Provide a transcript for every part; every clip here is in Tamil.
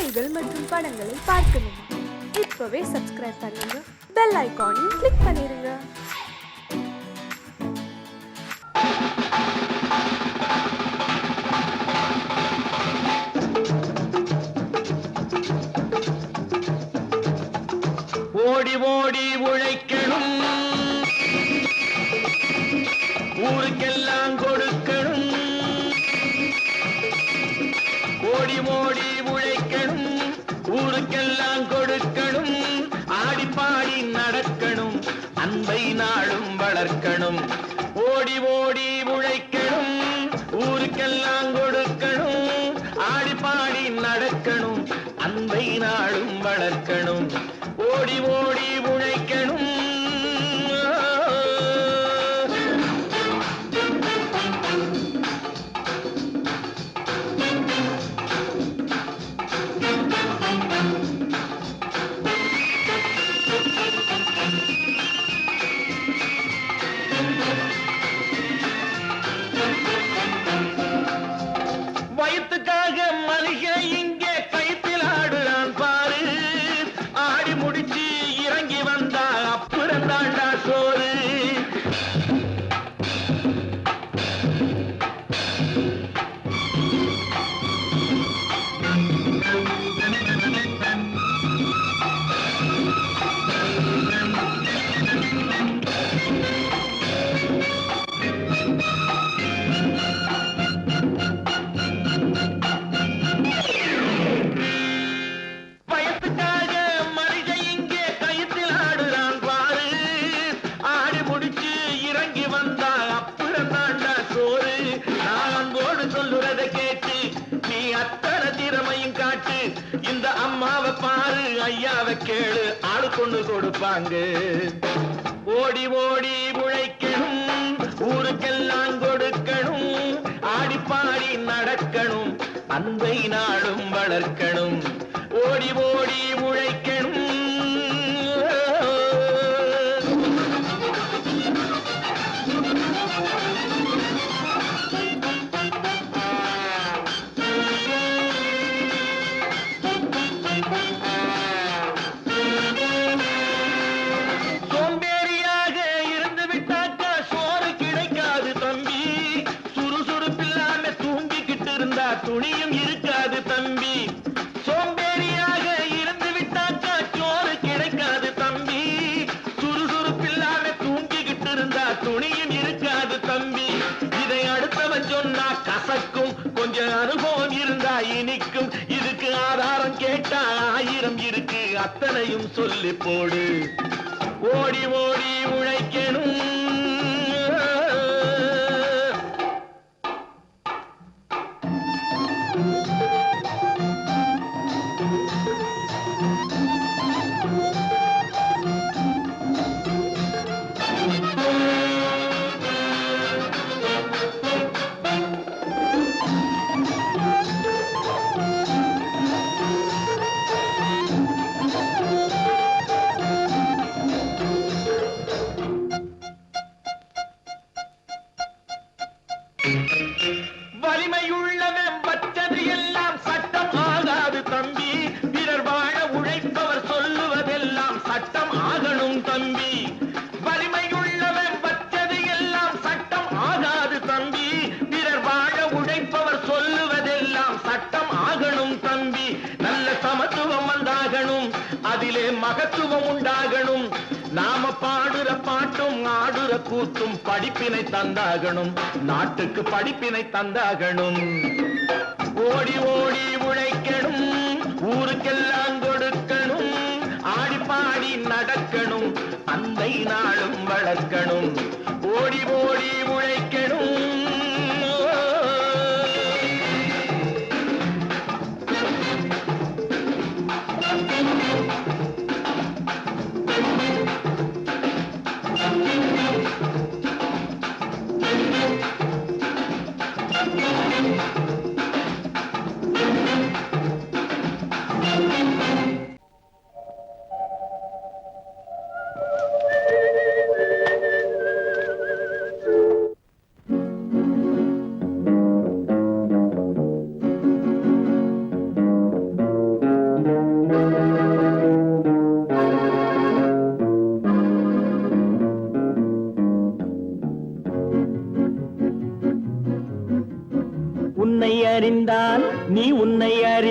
நிகழ்ச்சிகள் மற்றும் படங்களை பார்க்கணுமா? இப்பவே சப்ஸ்கிரைப் பண்ணுங்க, பெல் ஐகானையும் கிளிக் பண்ணிருங்க. ஓடி ஓடி உழைக்கணும், ஊருக்கெல்லாம் கொடுக்கணும். ஓடி ஓடி உழைக்கணும், ஊருக்கெல்லாம் கொடுக்கணும். ஆடி பாடி நடக்கணும், அன்பை நாளும் வளர்க்கணும். ஓடி ஓடி உழைக்கணும், ஊருக்கெல்லாம் கொடுக்கணும். ஆடி பாடி நடக்கணும், அன்பை நாளும் வளர்க்கணும். ஓடி ஓடி உழைக்கணும். வயிற்றுக்காக மளிகை இங்கே கைத்தில் ஆடுறான் பாரு. ஆடி முடிச்சு இறங்கி வந்தா அப்புறம் தாண்டா சோறு. இந்த அம்மாவை பாரு, ஐயாவை கேளு, ஆளு கொண்டு கொடுப்பாங்க. ஓடி ஓடி உழைக்கணும், ஊருக்கெல்லாம் கொடுக்கணும். ஆடி பாடி நடக்கணும், அன்பை நாளும் வளர்க்கணும். ஓடி ஓடி உழைக்கணும். துணியும் இருக்காது தம்பி. சோம்பேறியாக இருந்து விட்டாக்கா சோறு கிடைக்காது தம்பி. சுறுசுறுப்பில்லாம தூங்கிக்கிட்டு இருந்தா துணியும் இருக்காது தம்பி. இதை அடுத்தவன் சொன்னா கசக்கும், கொஞ்சம் அனுபவம் இருந்தா இனிக்கும். இதுக்கு ஆதாரம் கேட்டா 1000 இருக்கு, அத்தனையும் சொல்லி போடு. ஓடி ஓடி உழைக்கணும். வலிமையுள்ளவன் வச்சது எல்லாம் சட்டம் ஆகாது தம்பி. பிறர் வாழ உழைப்பவர் சொல்லுவதெல்லாம் சட்டம் ஆகணும் தம்பி. வலிமையுள்ளவன் வச்சது எல்லாம் சட்டம் ஆகாது தம்பி. பிறர் வாழ உழைப்பவர் சொல்லுவதெல்லாம் சட்டம் ஆகணும் தம்பி. நல்ல சமத்துவம் வந்தாகணும், அதிலே மகத்துவம் உண்டாகணும். நாம பாடுற பாட்டும் ஆடுற கூத்தும் படிப்பினை தந்தாகணும், நாட்டுக்கு படிப்பினை தந்தாகணும். ஓடி ஓடி உழைக்கணும், ஊருக்கெல்லாம் கொடுக்கணும். ஆடி பாடி நடக்கணும், அன்பை நாளும் வளர்க்கணும். ஓடி ஓடி உழைக்கணும்.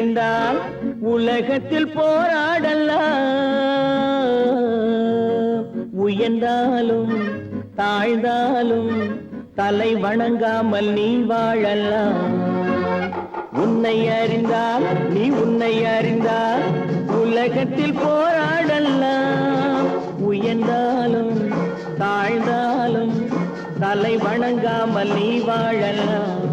அறிந்தால் உலகத்தில் போராடலாம். உயர்ந்தாலும் தாழ்ந்தாலும் தலை வணங்காமல் நீ வாழலாம். உன்னை அறிந்தால் நீ உன்னை அறிந்தால் உலகத்தில் போராடலாம். உயர்ந்தாலும் தாழ்ந்தாலும் தலை வணங்காமல் நீ வாழலாம்.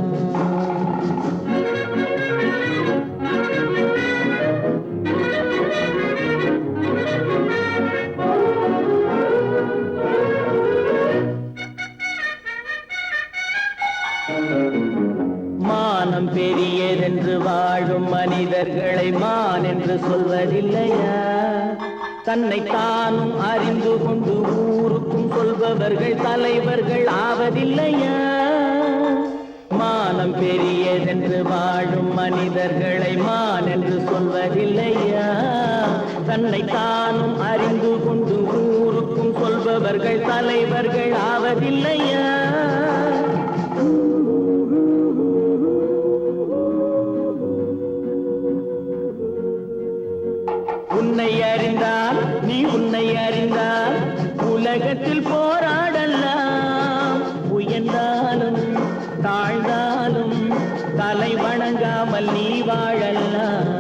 மானம் பெரியதென்று வாழும் மனிதர்களை மான் என்று சொல்வதில்லையா? தன்னை தானும் அறிந்து கொண்டு ஊருக்கும் சொல்பவர்கள் தலைவர்கள் ஆவதில்லையா? மானம் பெரியதென்று வாழும் மனிதர்களை மான் என்று சொல்வதில்லையா? தன்னை தானும் அறிந்து கொண்டு ஊருக்கும் சொல்பவர்கள் தலைவர்கள் ஆவதில்லையா? உன்னை அறிந்தால் நீ உன்னை அறிந்தால் உலகத்தில் போராடலாம். உயர்ந்தாலும் தாழ்ந்தாலும் தலை வணங்காமல் நீ வாழலாம்.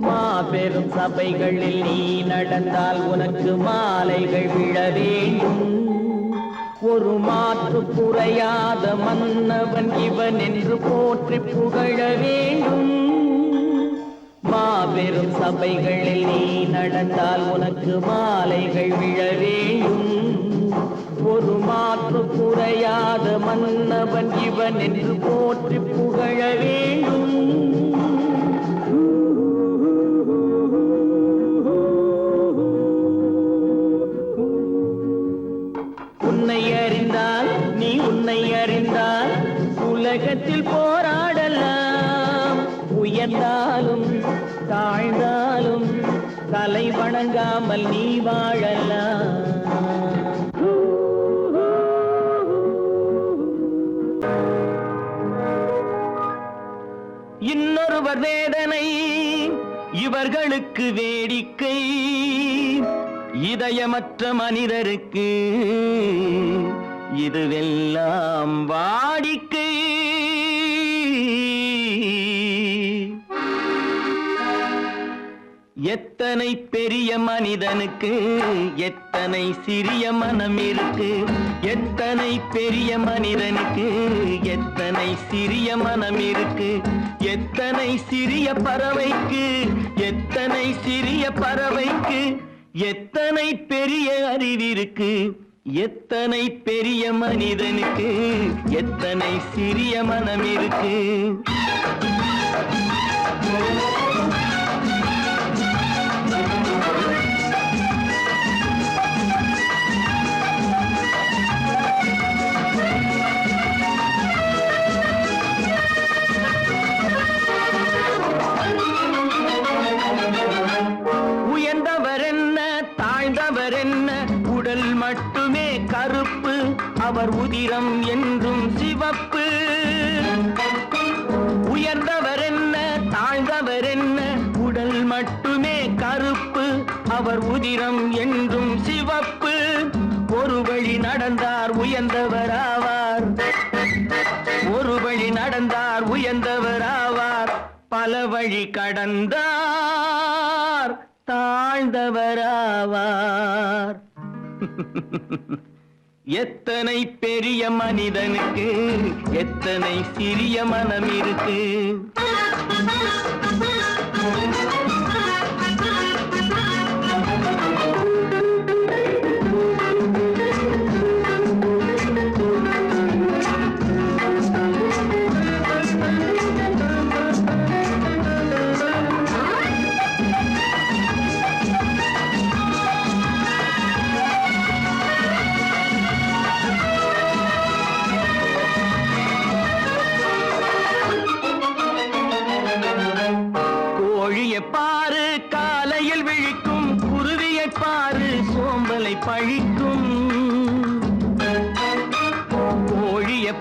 மாபெரும் சபைகளில் நீ நடந்தால் உனக்கு மாலைகள் விழ வேண்டும். ஒரு மாற்று குறையாத மன்னவன் இவன் என்று போற்றி புகழ வேண்டும். மாபெரும் சபைகளில் நீ நடந்தால் உனக்கு மாலைகள் விழ வேண்டும். ஒரு மாற்று குறையாத மன்னவன் இவன் என்று போற்றி புகழ வேண்டும். உன்னை அறிந்தால் நீ உன்னை அறிந்தால் உலகத்தில் போராடலாம். உயர்ந்தாலும் தாழ்ந்தாலும் தலை வணங்காமல் நீ வாழலாம். இன்னொருவர் வேதனை இவர்களுக்கு வேடிக்கை. இதயமற்ற மனிதருக்கு இதுவெல்லாம் வாடிக்கை. எத்தனை பெரிய மனிதனுக்கு எத்தனை சிறிய மனம் இருக்கு. எத்தனை பெரிய மனிதனுக்கு எத்தனை சிறிய மனம் இருக்கு. எத்தனை சிறிய பறவைக்கு எத்தனை சிறிய பறவைக்கு எத்தனை பெரிய அறிவிருக்கு. எத்தனை பெரிய மனிதனுக்கு எத்தனை சிறிய மனம் இருக்கு. உயர்ந்தவர் என்ன தாழ்ந்தவர் என்ன உடல் மட்டுமே கருப்பு. அவர் உதிரம் என்றும் சிவப்பு. உயர்ந்தவர் என்ன தாழ்ந்தவர் என்ன உடல் மட்டுமே கருப்பு. அவர் உதிரம் என்றும் சிவப்பு. ஒரு வழி நடந்தார் உயர்ந்தவர் ஆவார். ஒரு வழி நடந்தார் உயர்ந்தவர் ஆவார். பல வழி கடந்தார் தாழ்ந்தவர் ஆவார். எத்தனை பெரிய மனிதனுக்கு எத்தனை சிறிய மனம் இருக்கு.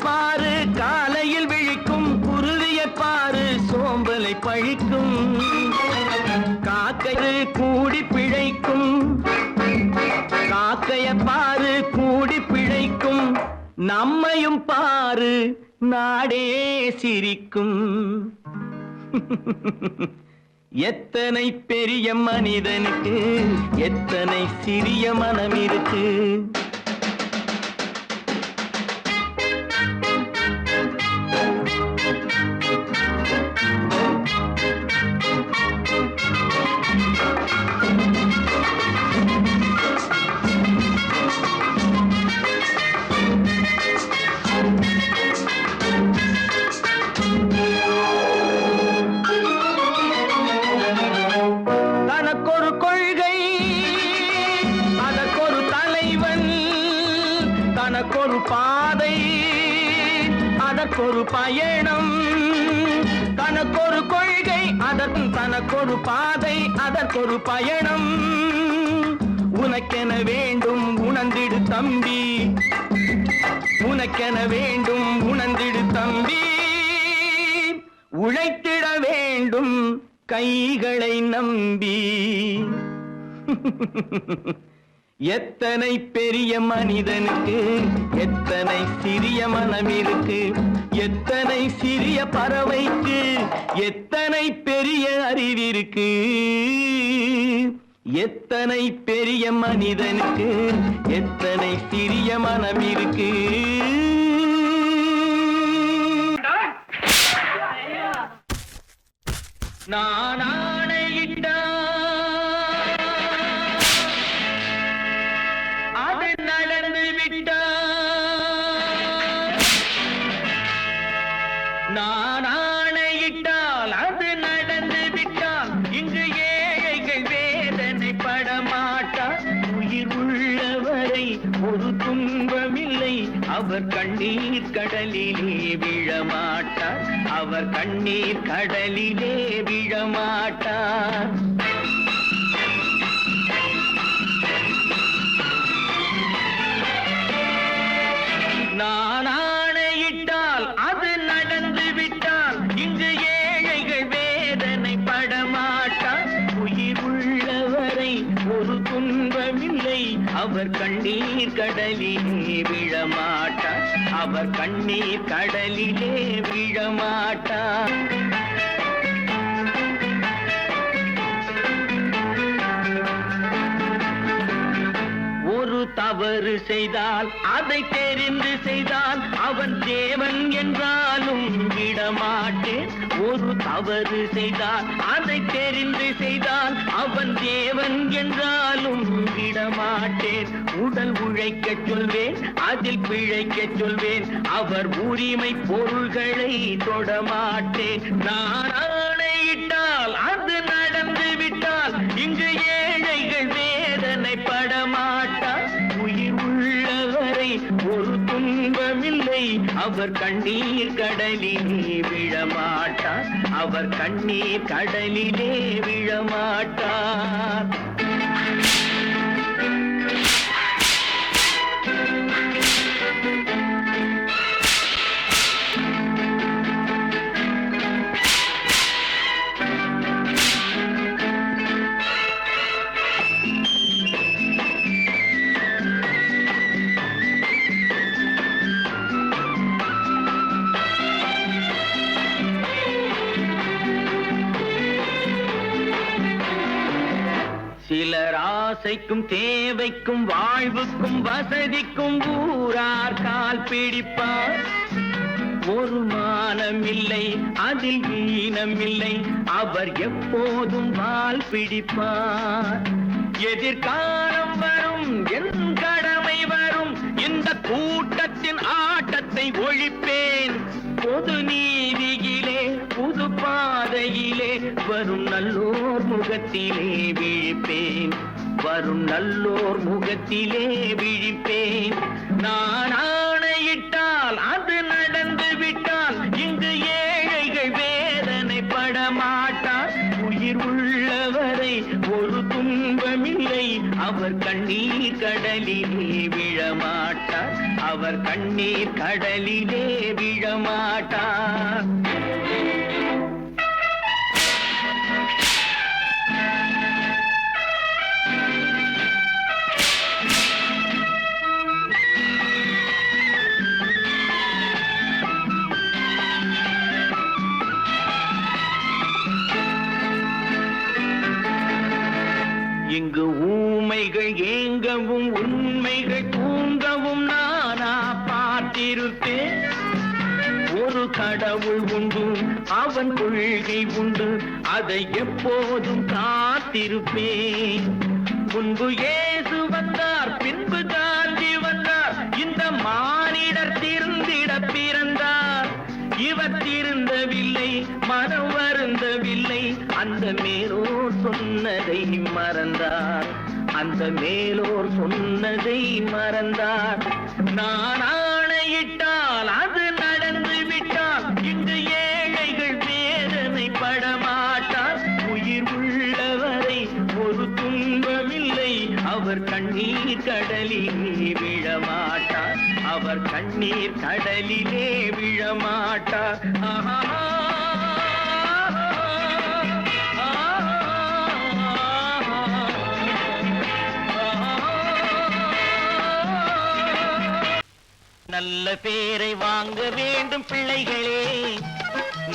பாரு காலையில் விழிக்கும், குருவியை பாரு சோம்பலை பழிக்கும். காக்கை கூடி பிழைக்கும், காக்கைய பாரு கூடி பிழைக்கும். நம்மையும் பாரு நாடே சிரிக்கும். எத்தனை பெரிய மனிதனுக்கு எத்தனை சிறிய மனம் இருக்கு. தனக்கொரு கொள்கை, அதற்கொரு தலைவன், தனக்கொரு பாதை, அதற்கொரு பயணம். தனக்கொரு கொள்கை, தனக்கொரு பாதை, அதற்கொரு பயணம். உனக்கென வேண்டும் உணர்ந்திடு தம்பி, உனக்கென வேண்டும் உணர்ந்திடு தம்பி. உழைத்திட வேண்டும் கைகளை நம்பி. எத்தனை பெரிய மனிதனுக்கு எத்தனை சிறிய மனம் இருக்கு. எத்தனை சிறிய பறவைக்கு எத்தனை பெரிய அறிவிருக்கு. எத்தனை பெரிய மனிதனுக்கு எத்தனை சிறிய மனம் இருக்கு. நான் ஆணையிட்டால் அது நடந்து விட்டால். நான் ஆணையிட்டால் அது நடந்து விட்டால். இங்கு ஏழைகள் வேதனை படமாட்டார். உயிர் உள்ளவரை ஒரு துன்பமில்லை. அவர் கண்ணீர் கடலிலே விழமாட்டார். அவர் கண்ணீர் கடலிலே விழமாட்டார். நான் ஆணையிட்டால் அது நடந்து விட்டால். இங்கு ஏழைகள் வேதனை படமாட்டார். உயிர் உள்ளவரை ஒரு துன்பமில்லை. அவர் கண்ணீர் கடலிலே விழமாட்டார். அவர் கண்ணீர் கடலிலே விழமாட்டார். ஒரு தவறு செய்தால் அதை தெரிந்து செய்தால் அவன் தேவன் என்றாலும் விடமாட்டேன். ஒரு தவறு செய்தால் அதை தெரிந்து செய்தால் அவன் தேவன் என்றாலும் விடமாட்டேன். உடல் உழைக்க சொல்வேன், அதில் பிழைக்க சொல்வேன். அவர் உரிமை பொருள்களை தொடமாட்டேன். நான் ஆணையிட்டால் அது நடந்து விட்டால். இங்கு ஏழைகள் வேதனை படமாட்டார். உயிர் உள்ளவரை ஒரு துன்பமில்லை. அவர் கண்ணீர் கடலிலே விழமாட்டார். அவர் கண்ணீர் கடலிலே விழமாட்டார். சிலர் ஆசைக்கும் தேவைக்கும் வாழ்வுக்கும் வசதிக்கும் ஊரார் கால் பிடிப்பார். ஒரு மானமில்லை, அதில் ஈனமில்லை. அவர் எப்போதும் வால் பிடிப்பார். எதிர்காலம் வரும், என் கடமை வரும். இந்த கூட்டத்தின் ஆட்டத்தை ஒழிப்பேன். பொது நீதியிலே புது பாதையிலே வரும் நல்லோர் முகத்திலே விழிப்பேன். வரும் நல்லோர் முகத்திலே விழிப்பேன். நான் ஆணையிட்டால் அது நடந்து விட்டால். இங்கு ஏழைகள் வேதனை படமாட்டார். உயிர் உள்ளவரை ஒரு துன்பமில்லை. அவர் கண்ணீர் கடலிலே விழமாட்டார். அவர் கண்ணீர் கண்ணீர் கடலிலே விழமாட்டார். இங்கு ஊமைகள் ஏங்கவும் உண்மைகள் தூங்கவும் நானா பார்த்திருப்பேன். ஒரு கடவுள் உண்டு, அவன் கொள்கை உண்டு, அதை எப்போதும் காத்திருப்பேன். முன்பு இயேசு வந்தார், பின்பு காந்தி வந்தார், இந்த மானிடர் திருந்திட பிறந்தார். இவர் திருந்தவில்லை, மனம் வருந்தவில்லை, அந்த மேலோர் சொன்னதை மறந்தார். அந்த மேலோர் சொன்னதை மறந்தார். நான் ஆணையிட்டால் அது நடந்து விட்டால் இங்கு ஏழைகள் வேதனை படமாட்டார். உயிர் உள்ளவரை ஒரு துன்பமில்லை, அவர் கண்ணீர் கடலிலே விழமாட்டார். அவர் கண்ணீர் கடலிலே விழமாட்டார். ஆஹா. நல்ல பேரை வாங்க வேண்டும் பிள்ளைகளே,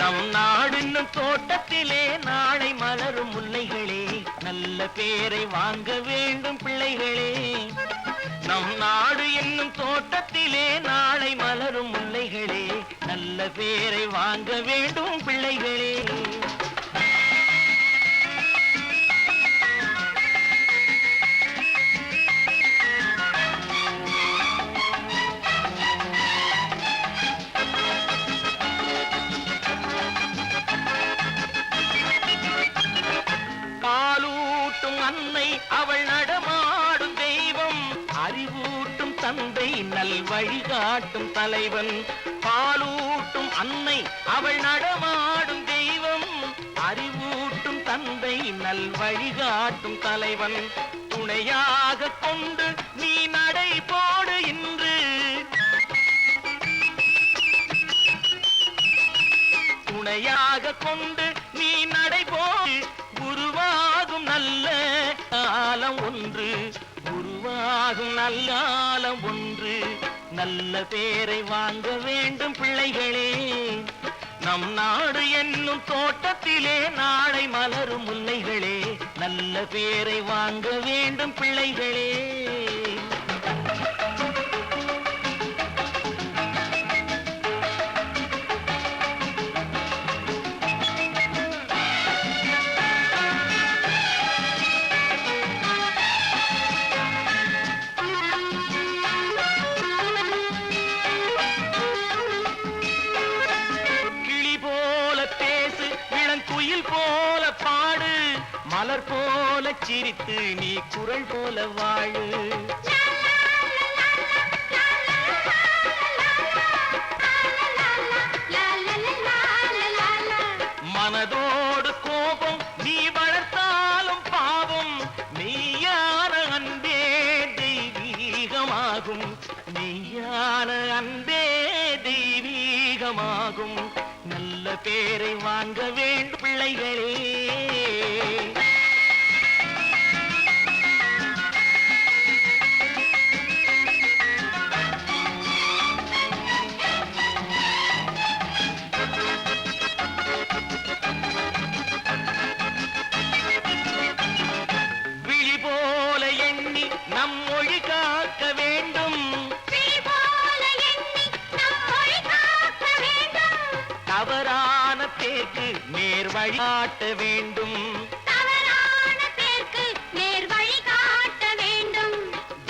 நம் நாடு என்னும் தோட்டத்திலே நாளை மலரும் முல்லைகளே. நல்ல பேரை வாங்க வேண்டும் பிள்ளைகளே, நம் நாடு என்னும் தோட்டத்திலே நாளை மலரும் முல்லைகளே. நல்ல பேரை வாங்க வேண்டும் பிள்ளைகளே. அன்னை அவள் நடமாடும் தெய்வம், அறிவூட்டும் தந்தை நல் வழிகாட்டும் தலைவன். பாலூட்டும் அன்னை அவள் நடமாடும் தெய்வம், அறிவூட்டும் தந்தை நல் வழிகாட்டும் தலைவன். துணையாக கொண்டு நீ நடை போடு இன்று, துணையாக கொண்டு நீ நடை போடு. உருவாகும் நல்ல காலம் ஒன்று, உருவாகும் நல்ல காலம் ஒன்று. நல்ல பேரை வாங்க வேண்டும் பிள்ளைகளே, நம் நாடு என்னும் தோட்டத்திலே நாளை மலரும் முல்லைகளே. நல்ல பேரை வாங்க வேண்டும் பிள்ளைகளே. குயில் போல பாடு, மலர் போல சிரித்து நீ குரல் போல வாழு. மனதோடு கோபம் நீ வளர்த்தாலும் பாவம், மெய்யான அன்பே தெய்வீகமாகும், மெய்யான அன்பே தெய்வீகமாகும். நல்ல பேரை வாங்க வேண்டும் பிள்ளைகளே. விழி போல எண்ணி நம் மொழி காக்க வேண்டும், தவறான பேருக்கு நேர் வழி காட்ட வேண்டும், தவறான பேருக்கு நேர் வழி காட்ட வேண்டும்.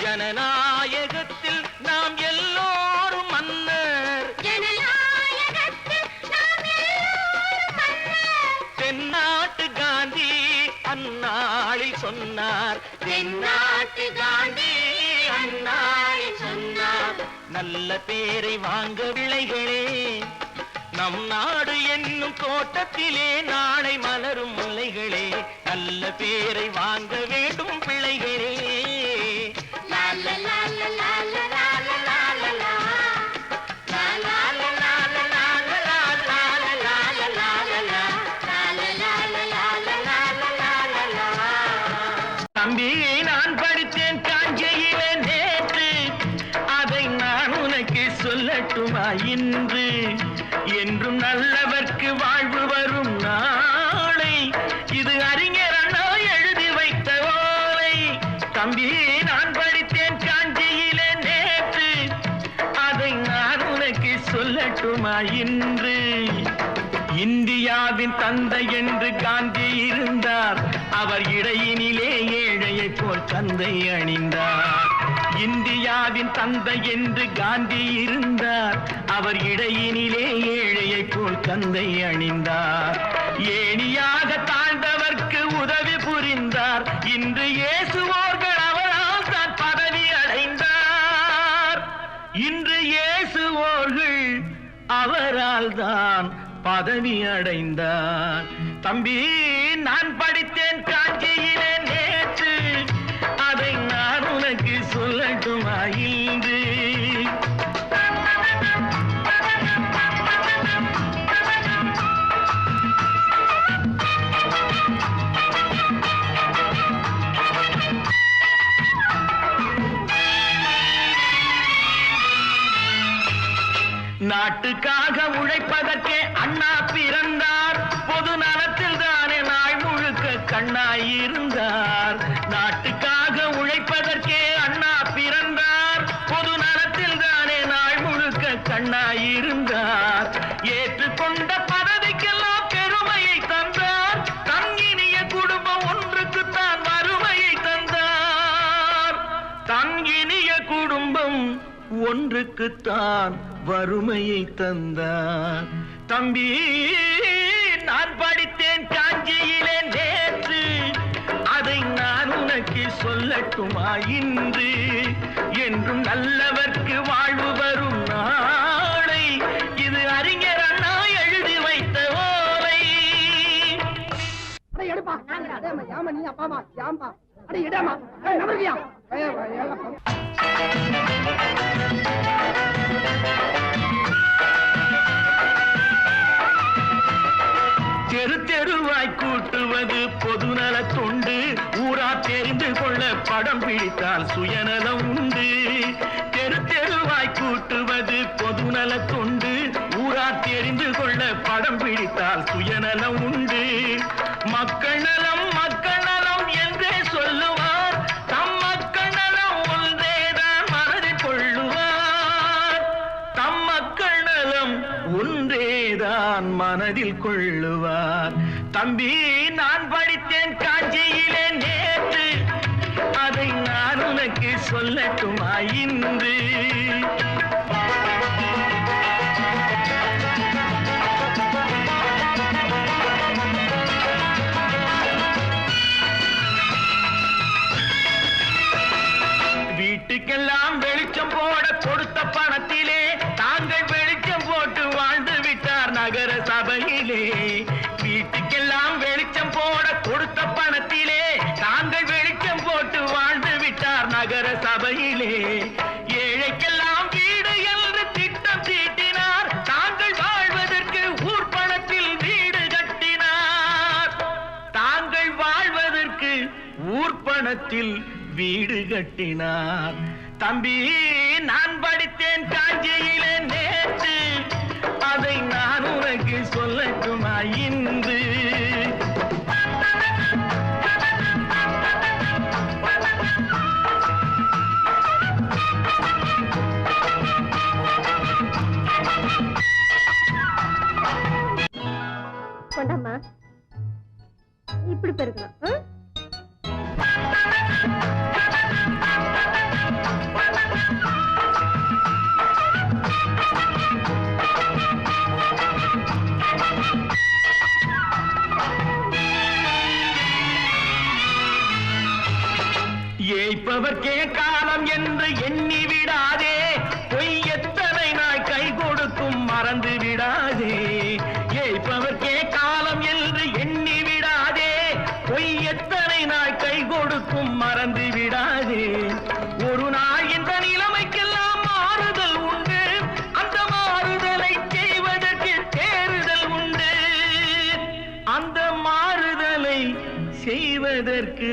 ஜனநாயகத்தில் நாம் எல்லோரும் மன்னர், ஜனநாயகத்தில் நாம் எல்லோரும் மன்னர். தென்னாட்டு காந்தி அந்நாளில் சொன்னார், தென்னாட்டு காந்தி அந்நாளில் சொன்னார். நல்ல பேரை வாங்க பிள்ளைகளே, நம் நாடு என்னும் தோட்டத்திலே நாளை மலரும் முல்லைகளே. நல்ல பேரை வாங்க வேண்டும் பிள்ளைகளே. லா லா லா லா லா லா லா லா லா. சொல்லட்டுமா இன்று என்றும் நல்லவர்க்கு வாழ்வு வரும் நாளை இது அறிஞர் அண்ணா எழுதி வைத்த ஓலை. தம்பி நான் படித்தேன் காஞ்சியிலே நேற்று அதை நான் உனக்கு சொல்லட்டுமா இன்று. இந்தியாவின் தந்தை என்று காந்தி இருந்தார், அவர் இடையினிலே ஏழையை போல் தந்தை அணிந்தார். இந்தியாவின் தந்தை என்று காந்தி இருந்தார், அவர் இடையினிலே ஏழையை போல் தந்தை அணிந்தார். ஏணியாக தாழ்ந்தவர்க்கு உதவி புரிந்தார், இன்று இயேசுவோர்கள் அவரால் தான் பதவி அடைந்தார். இன்று இயேசுவோர்கள் அவரால் தான் பதவி அடைந்தார். தம்பி நான் படித்தேன் காஞ்சியிலே நேற்று அதை நான் உனக்கு சொல்லட்டுமா இன்று. நாட்டுக்காக உழைப்பதற்கே அண்ணா பிறந்தார், பொது நலத்தில் தானே நாள் முழுக்க கண்ணாயிருந்தார். நாட்டுக்காக உழைப்பதற்கே அண்ணா பிறந்தார், பொது நலத்தில் தானே நாள் முழுக்க கண்ணாயிருந்தார். ஏற்றுக்கொண்ட பதவிக்கெல்லாம் பெருமையை தந்தார், தங்கினிய குடும்பம் ஒன்றுக்குத்தான் வறுமையை தந்தார். தங்கினிய குடும்பம் ஒன்றுக்குத்தான் வறுமையை தந்தார். தம்பி நான் படித்தேன் காஞ்சியிலே நேற்று அதை நான் உனக்கு சொல்லட்டுமா இன்று என்றும் நல்லவர்க்கு வாழ்வு வரும் நாளை இது அறிஞர் அண்ணா எழுதி வைத்த ஓலை. தெரு தெருவாய் கூட்டுவது பொதுநல தொண்டு, ஊரா தெரிந்து கொள்ள படம் பிடித்தால் சுயநலம் உண்டு. தெரு தெருவாய் கூட்டுவது பொதுநல தொண்டு, ஊரா தெரிந்து கொள்ள படம் பிடித்தால் சுயநலம் உண்டு. மக்கள் நலம் என்றே சொல்லுவார், தம் மக்கள் நலம் ஒன்றேதான் மனதில் கொள்ளுவார். தம் மக்கள் நலம் ஒன்றேதான் மனதில் கொள்ளுவார். தம்பி நான் படித்தேன் காஞ்சியிலே நேற்று அதை நான் உனக்கு சொல்லட்டுமா இன்று. வீட்டுக்கெல்லாம் வெளிச்சம் போட கொடுத்த பணத்திலே தாங்கள் வெளிச்சம் போட்டு வாழ்ந்து விட்டார் நகர சபையிலே. வீட்டுக்கெல்லாம் வெளிச்சம் போட கொடுத்த பணத்திலே தாங்கள் வெளிச்சம் போட்டு வாழ்ந்து விட்டார் நகர சபையிலே. ஏழைக்கெல்லாம் வீடு என்று திட்டம் தீட்டினார், தாங்கள் வாழ்வதற்கு ஊர்பணத்தில் வீடு கட்டினார். தாங்கள் வாழ்வதற்கு ஊர்பணத்தில் வீடு கட்டினார். தம்பி நான் படித்தேன் காஞ்சியிலே நேற்று அதை நான் உனக்கு சொல்லட்டுமா இன்று. கொண்டாமா இப்படி பெருக்கணும். ஏய்ப்பவர்க்கே காலம் என்று எண்ணி விடாதே, பொய் எத்தனை நாய் கை கொடுக்கும் மறந்து விடாதே. ஏய்ப்பவர்க்கே காலம் என்று எண்ணி விடாதே, பொய் எத்தனை நாய் கை கொடுக்கும் மறந்து விடாதே. ஒரு நாள் இந்த நிலைமைக்கெல்லாம் மாறுதல் உண்டு, அந்த மாறுதலை செய்வதற்கு தேறுதல் உண்டு. அந்த மாறுதலை செய்வதற்கு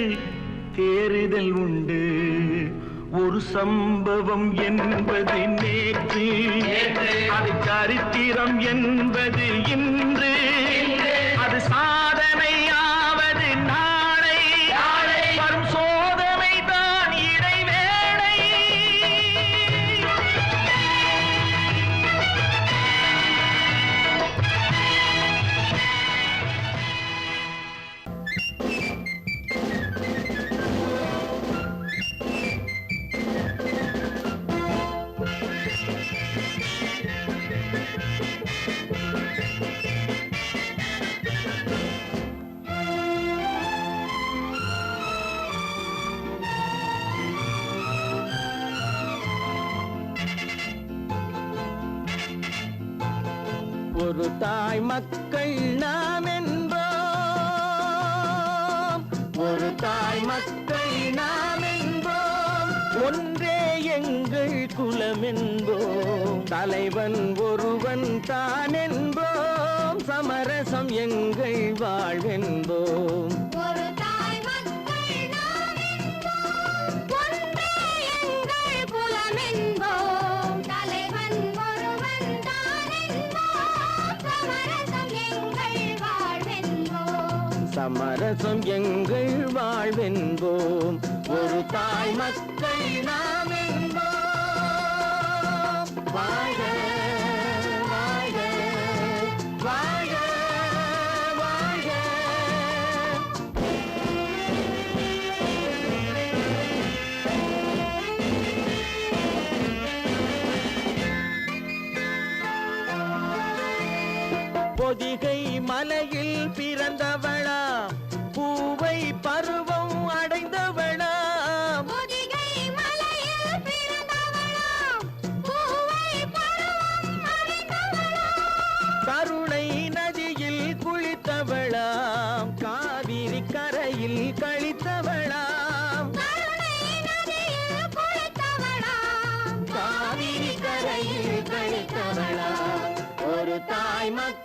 தேறுதல் உண்டு. ஒரு சம்பவம் என்பது நேற்று, அது சரித்திரம் என்பது இன்று, அது சாதனையாவது நாளை, வரும் சோதனை தான் இடைவேளை. ஒரு தாய் மக்கள் நாம் என்போம், ஒரு தாய் மக்கள் நாம் என்போம், ஒன்றே எங்கள் குலம் என்போம், தலைவன் ஒருவன் தான் என்போம், சமரசம் எங்கள் வாழ்வென்போம். ஒரு தாய் மக்கள் நாம் என்போம், ஒன்றே எங்கள் குலம் என்போம், தலைவன் ஒருவன் தான் என்போம், சமரசம் எங்கள் வாழ்வென்போம். சமரசம் எங்கள் வாழ்வென்போம். ஒரு தாய் மக்கள் நாம் என்போம். வாழ்க வாழ்க வாழ்க வாழ்க. பொதிகை மலையில் பிறந்தவளா, பூவை பருவம் அடைந்தவளா, பொதிகை மலையில் பிறந்தவளாம், பூவை பருவம் அடைந்தவளாம், கருணை நதியில் குளித்தவளாம், காவிரி கரையில் கழித்தவளாம், கருணை நதியில் குளித்தவளாம், காவிரி கரையில் கழித்தவளாம். ஒரு தாய் மக்கள்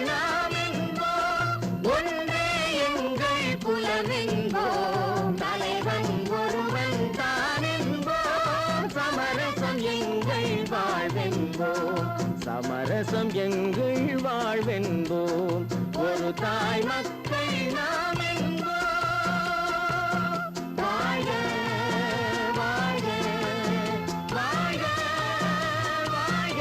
நாம் என்போம், ஒன்றே எங்கள் குலம் என்போம், தலைவன் ஒருவன் தான் என்போம், சமரசம் எங்கள் வாழ்வென்போம், சமரசம் எங்கள் வாழ்வென்போம். ஒரு தாய் மக்கள் நாம் என்போம். வாழ்க வாழ்க வாழ்க வாழ்க.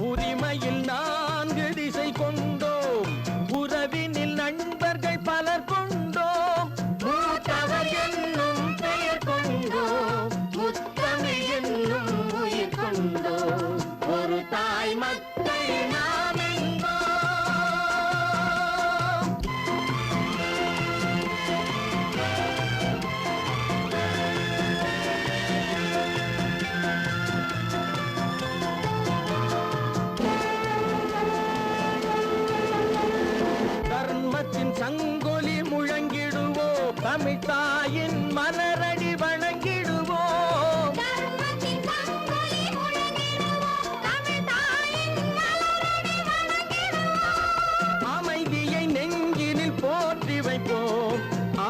உரிமையில் 4 திசை கொண்டோம், உறவினில் நண்பர்கள் பலர் கொண்டோம், மூத்தவர் என்னும் பெயர் கொண்டோம், முத்தமிழ் என்னும் உயிர் கொண்டோம். ஒரு தாய் மக்கள் நாம் என்போம். தர்மத்தின் சங்கொலி முழங்கிடுவோம், தமிழ் தாயின் மலரடி வணங்கிடுவோம், தர்மத்தின் சங்கொலி முழங்கிடுவோம், தமிழ் தாயின் மலரடி வணங்கிடுவோம், அமைதியை நெஞ்சினில் போற்றி வைப்போம்,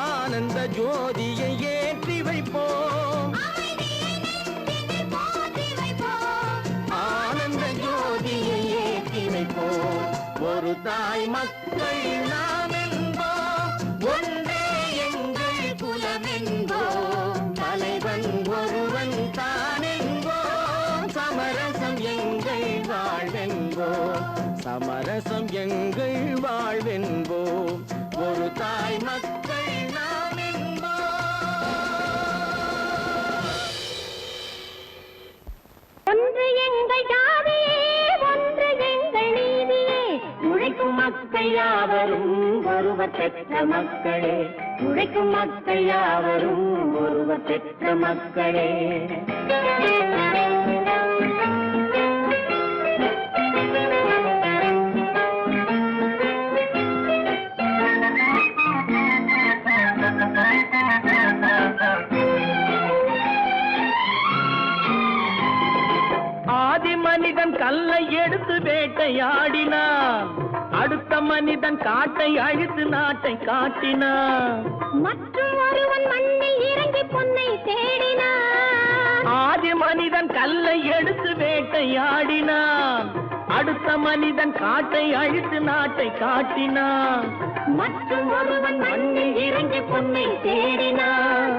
ஆனந்த ஜோதியை ஏற்றி வைப்போம், அமைதியை நெஞ்சினில் போற்றி வைப்போம், ஆனந்த ஜோதியை ஏற்றி வைப்போம். ஒரு தாய் மக்கள் நாம் என்போம், ஒன்றே எங்கள் குலம் என்போம், தலைவன் ஒருவன் தான் என்போம், சமரசம் எங்கள் வாழ்வென்போம், சமரசம் எங்கள் வாழ்வென்போம். ஒரு தாய் மக்கள் நாம் என்போம். ஒன்று எங்கள் ஜாதியே, ஒன்று எங்கள் நீதியே, உழைக்கும் மக்கள் யாவரும் ஒருவர் பெற்ற மக்களே, உழைக்கும் மக்கள் யாவரும் ஒருவர் பெற்ற மக்களே. வேட்டையாடினான். அடுத்த மனிதன் காட்டை அழித்து நாட்டை காட்டினான். மற்றும் ஒருவன் மண்ணில் இறங்கி பொன்னை தேடினான். ஆதி மனிதன் கல்லை எடுத்து வேட்டையாடினான். அடுத்த மனிதன் காட்டை அழித்து நாட்டை காட்டினான். மற்றும் ஒருவன் மண்ணில் இறங்கி பொன்னை தேடினான்.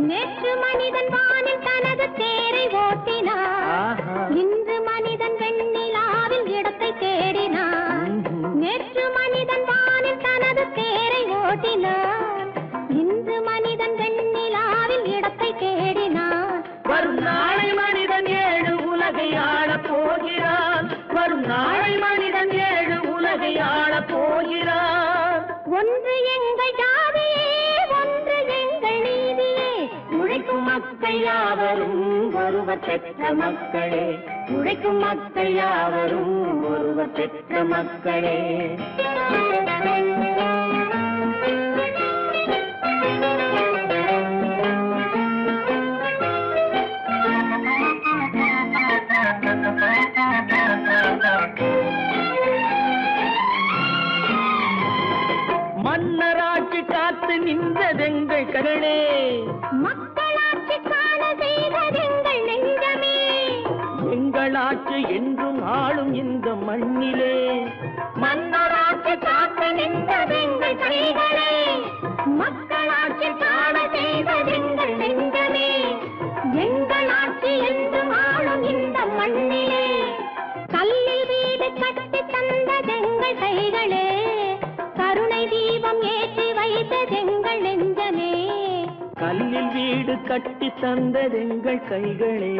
நேற்று மனிதன் வானில் தனது தேரை ஓட்டினான். இன்று மனிதன் வெண்ணிலாவில் இடத்தை தேடினான். நேற்று மனிதன் வானில் தனது தேரை ஓட்டினான். இன்று மனிதன் வெண்ணிலாவில் இடத்தை தேடினான். வரும் நாளை மனிதன் 7 உலகை ஆளப் போகிறான். வரும் நாளை மனிதன் 7 உலகை ஆளப் போகிறான். ஒன்று எங்கள் ஜாதியே, ஒன்று எங்கள் நீதியே. உழைக்கும் மக்கள் யாவரும் ஒருவர் பெற்ற மக்களே. உழைக்கும் மக்கள் யாவரும் ஒருவர் பெற்ற மக்களே. மன்னராட்சி காத்து நின்றதெங்கள் கரணே. மக்களாட்சி காண செய்ததெங்கள் நெஞ்சமே. எங்களாட்சி என்றும் ஆளும் இந்த மண்ணிலே. மன்னராட்சி காத்து நின்றதெங்கள் கைகளே. மக்களாட்சி காண செய்ததெங்கள் நெஞ்சமே. எங்களாட்சி என்றும் ஆளும் இந்த மண்ணிலே. கல்லில் வீடு கட்டி தந்ததெங்கள் கைகளே. கருணை தீபம் ஏற்றி வைத்ததெங்கள் நெஞ்சமே. கல்லில் வீடு கட்டி தந்ததெங்கள் கைகளே.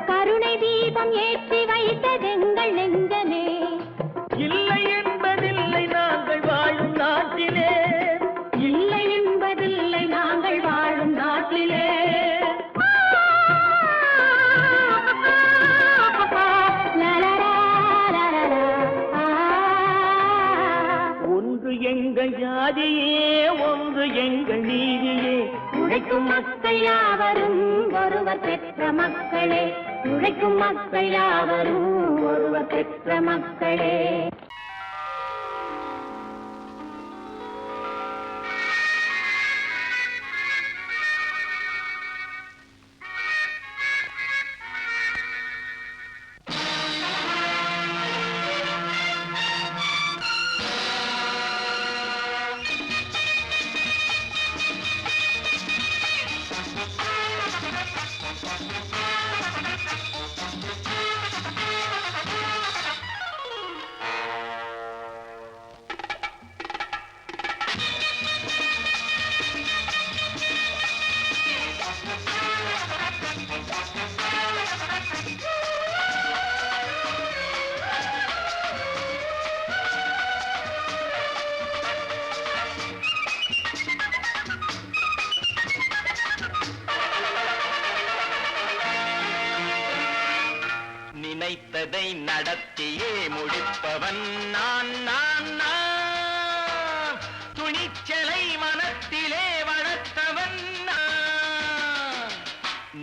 கருணை தீபம் ஏற்றி வைத்ததெங்கள் நெஞ்சமே. இல்லை என்பதில்லை நாங்கள் வாழும் நாட்டிலே. இல்லை என்பதில்லை நாங்கள் வாழும் நாட்டிலே. ஒன்று எங்கள் ஜாதியே, ஒன்று எங்கள் நீதியே. உழைக்கும் மக்கள் யாவரும் ஒருவர் பெற்ற மக்களே. உழைக்கும் மக்கள் யாவரும் ஒருவர் பெற்ற மக்களே. நினைத்ததை நடத்தியே முடிப்பவன் நான் நான் நான். துணிச்சலை மனத்திலே வளர்த்தவன் நான்.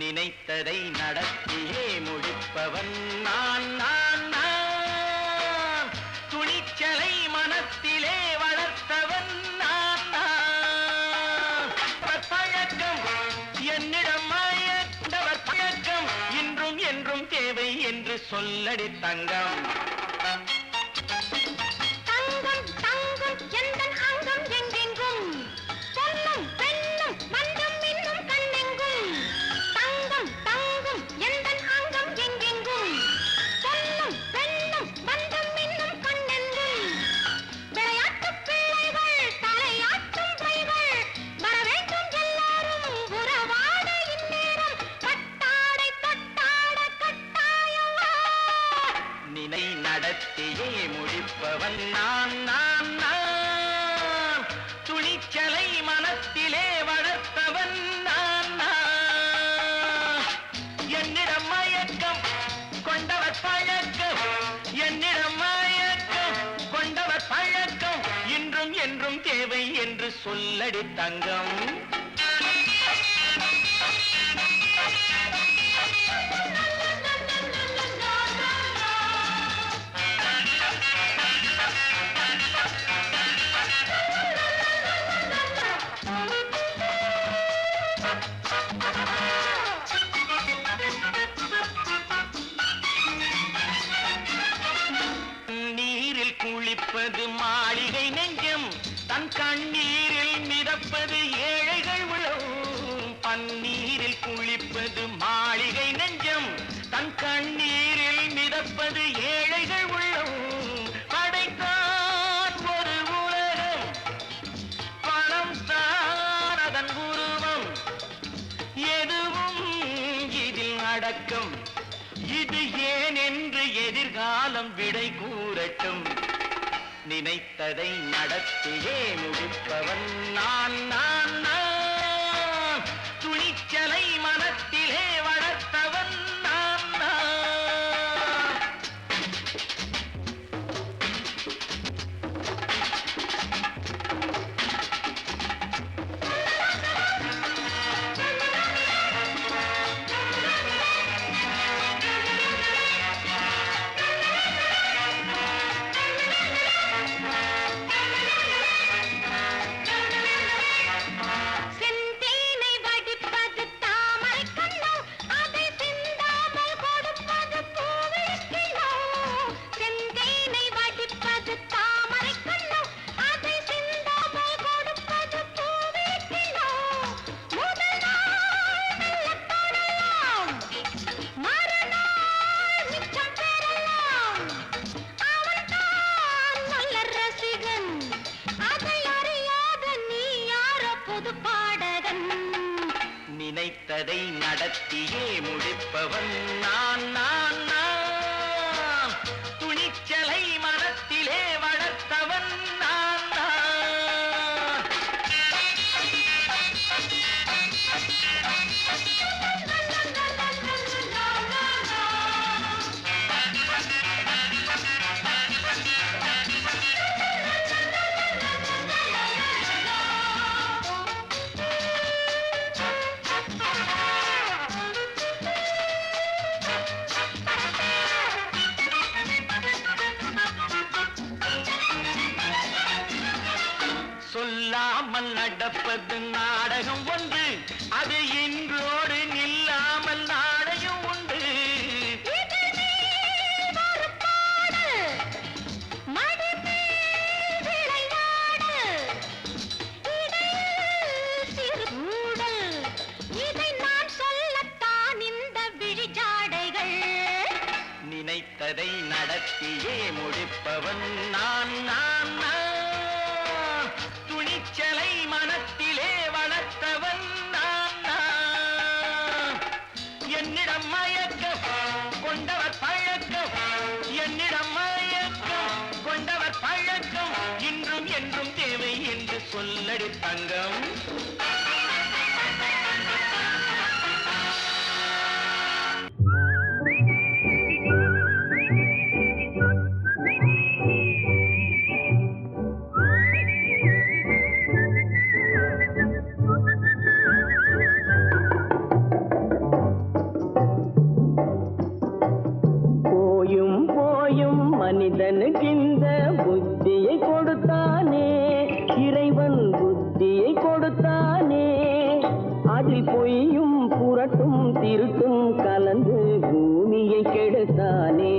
நினைத்ததை நடத்தியே முடிப்பவன் நான் நான் நான். துணிச்சலை மனத்திலே வளர்த்தவன் நான் நான். பழக்கம் என்னிடம் மாயவர் பழக்கம் இன்றும் என்றும் தேவை என்று சொல்லடி தங்கம். தங்கம் தங்கம் எந்தன் அங்கம் எங்கெங்கும். பொன்னும் பெண்ணும் மண்ணும் இன்னும் கண்ணெங்கும். தங்கம் தங்கம் எந்தன் அங்கம் எங்கெங்கும். பொன்னும் பெண்ணும் மண்ணும் இன்னும் கண்ணெங்கும். விளையாட்டு பிள்ளைகள் தலையாட்டும் பைகள். வர வேண்டும் எல்லாரும் உறவாட இந்நேரம். கட்டாடை தொட்டாட கட்டாயவா. நினை நடத்தியே முடிப்பவன் நான் நான் நான். துணிச்சலை மனத்திலே வளர்த்தவன் நான் நான். என்னிடம் மயக்கம் கொண்டவர் பழக்கம். என்னிடம் மயக்கம் கொண்டவர் பழக்கம் இன்றும் என்றும் தேவை என்று சொல்லடி தங்கம். துடிப்பது ஏழைகள் உள்ளம். படைத்தான் ஒரு உலகம், பணம் தான் அதன் உருவம். எதுவும் இதில் அடக்கம். இது ஏன் என்று எதிர்காலம் விடை கூறட்டும். நினைத்ததை நடத்தியே முடிப்பவன் நான் நான் நான். துணிச்சலை மனத்திலே வளர்த்தவன் நான் நான். செந்தேனை வடிப்பது தாமரை கண்ணோ, அதை சிந்தாமல் கொடுப்பது பூவிழிக்கிழோ. செந்தேனை வடிப்பது தாமரை கண்ணோ, அதை சிந்தாமல் கொடுப்பது பூவிழிக்கிழோ. முதல் நாள் மெல்லத் தொடலாம், மறுநாள் மிச்சம் பெறலாம். அவன்தான் நல்ல ரசிகன், அதை அறியாத நீ யாரோ புது பாடகன். நினைத்ததை நடத்தியே முடிப்பவன் நான் நான் நான். துணிச்சலை மனத்திலே வளர்த்தவன் நான் நான். சொல்லாமல் நடப்பது நாடகம் ஒன்று, அது இன்றோடு நில்லாமல் நாளையும் உண்டு. இது நீ ஒரு பாடு, மடி மேல் விளையாடு. இடையில் சிறு கூடல், இதை நான் சொல்லத்தான் இந்த விழிஜாடைகள். நினைத்ததை நடத்தியே முடிப்பவன் நான் நான் நான். துணிச்சலை மனத்திலே வளர்த்தவன் நான் நான். என்னிடம் மயக்கம் கொண்டவர் பழக்கம், என்னிடம் மயக்கம் கொண்டவர் பழக்கம். இன்றும் என்றும் தேவை என்று சொல்லடி தங்கம். போயும் போயும் மனிதனுக்கு இந்த புத்தியை கொடுத்தானே, இறைவன் புத்தியை கொடுத்தானே. அதில் பொய்யும் புரட்டும் திருட்டும் கலந்து பூமியை கெடுத்தானே,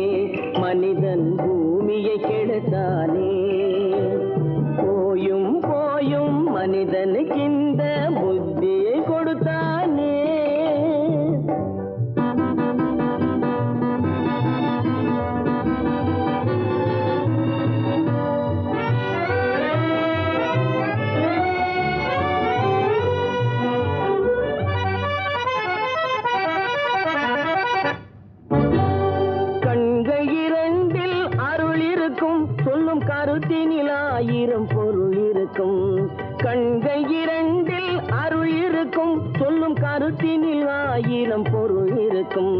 மனிதன் பூமியை கெடுத்தானே. போயும் போயும் மனிதனுக்கு இந்த புத்தியை கொடுத்தானே. கண்கள் இரண்டில் அருள் இருக்கும், சொல்லும் கருத்தினில் ஆயிரம் பொருள் இருக்கும். கண்கள் இரண்டில் அருள் இருக்கும், சொல்லும் கருத்தினில் ஆயிரம் பொருள் இருக்கும்.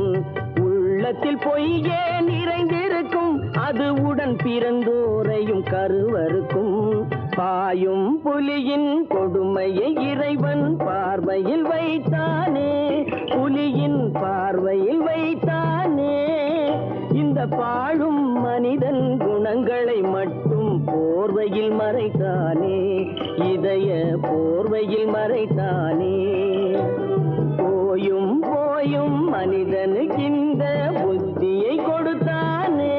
உள்ளத்தில் பொய்யே நிறைந்திருக்கும், அது உடன் பிறந்தோரையும் கருவருக்கும். பாயும் புலியின் கொடுமையை இறைவன் பார்வையில் வைத்தானே, புலியின் பார்வையில் வைத்தானே. இந்த பாழும் மனிதன் குணங்களை மட்டும் போர்வையில் மறைத்தானே, இதய போர்வையில் மறைத்தானே. போயும் போயும் மனிதனுக்கு இந்த புத்தியை கொடுத்தானே.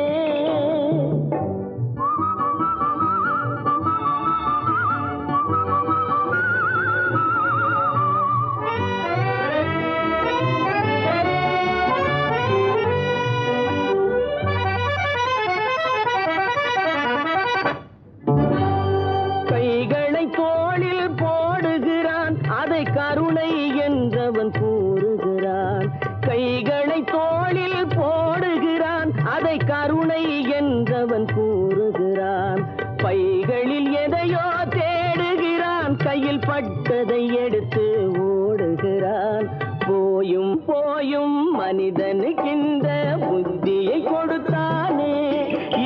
கையில் பட்டதை எடுத்து ஓடுகிறான். போயும் போயும் மனிதனுக்கின்ற புத்தியை கொடுத்தானே,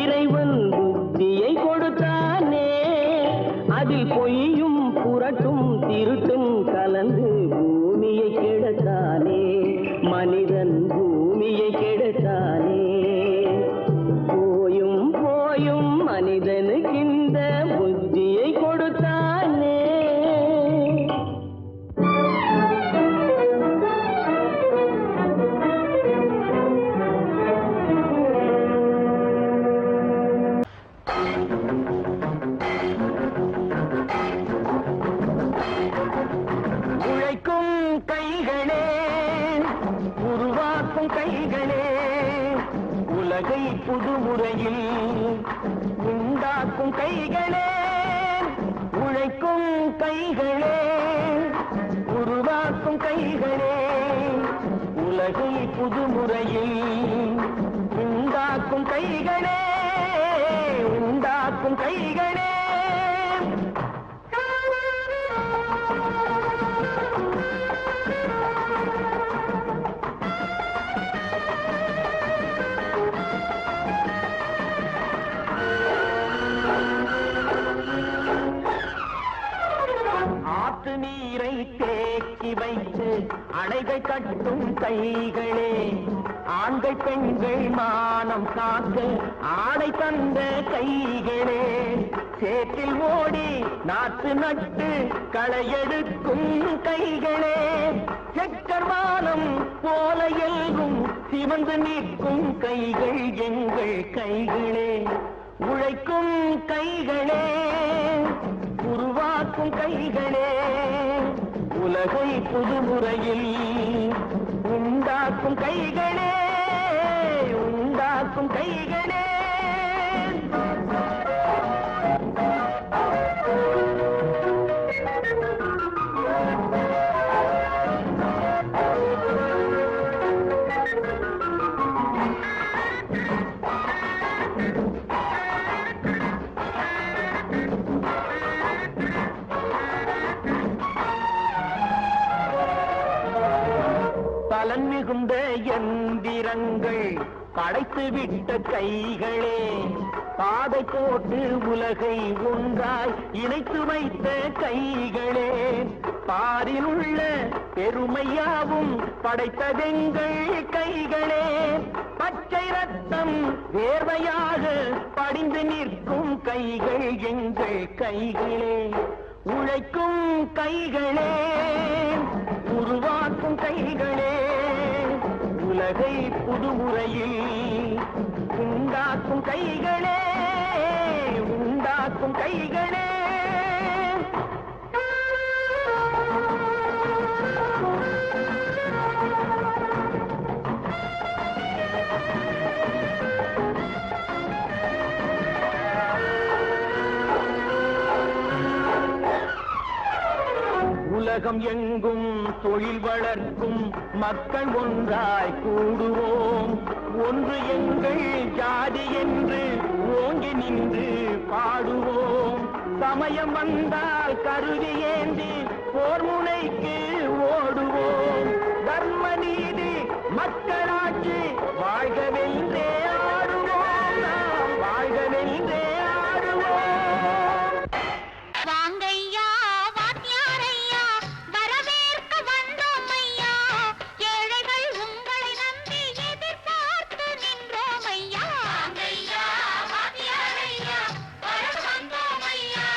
இறைவன் புத்தியை கொடுத்தானே. அதில் பொய்யும் புரட்டும் திருட்டும் கலந்து பூமியை கெடுத்தானே, மனிதன் பூமியை கெடுத்தானே. போயும் போயும் மனிதனுக்கின்ற புத்தியை கொடுத்தானே. உழைக்கும் கைகளே, உருவாக்கும் கைகளே, உலகை புதுமுறையில் உண்டாக்கும் கைகளே. உழைக்கும் கைகளே, உருவாக்கும் கைகளே, உலகை புதுமுறையில் உண்டாக்கும் கைகளே, உண்டாக்கும் கைகளே. ஆற்று நீரை தேக்கி வைத்து அணைகள் கட்டும் கைகளே, ஆண்கள் பெண்கள் மானம் காக்க ஆடை தந்த கைகளே. சேற்றில் ஓடி நாற்று நட்டு களையெடுக்கும் கைகளே, செக்கர்வானம் போல எல்லும் சிவந்து நிற்கும் கைகள் எங்கள் கைகளே. உழைக்கும் கைகளே, உருவாக்கும் கைகளே, உலகை புதுமுறையில் உண்டாக்கும் கைகளே, உண்டாக்கும் கைகளே. பலன் மிகுந்த எந்திரங்கள் படைத்து விட்ட கைகளே, பாதை போட்டு உலகை ஒன்றாய் இணைத்து வைத்த கைகளே. பாரில் உள்ள பெருமையாவும் படைத்ததெங்கள் கைகளே. பச்சை ரத்தம் வேர்வையாக படிந்து நிற்கும் கைகள் எங்கள் கைகளே. உழைக்கும் கைகளே, உருவாக்கும் கைகளே, உலகை புதுமுறையில் உண்டாக்கும் கைகளே, உண்டாக்கும் கைகளே. உலகம் எங்கும் தொழில் வளர்க்கும் மக்கள் ஒன்றாய் கூடுவோம். ஒன்று எங்கள் ஜாதி என்று ஓங்கி நின்று பாடுவோம். சமயம் வந்தால் கருவி ஏந்தி போர் முனைக்கு ஓடுவோம். தர்ம நீதி மக்களாட்சி வாழ்கவென்றே ஆடுவோம். நாம் வாழ்கவென்றே ஆடுவோம். வாங்கையா வாத்தியாரையா, வரவேற்க வந்தோம் ஐயா. ஏழைகள் உங்களை நம்பி எதிர்பார்த்து நின்றோம் ஐயா. வாங்கையா வாத்தியாரையா, வர வந்தோம் ஐயா.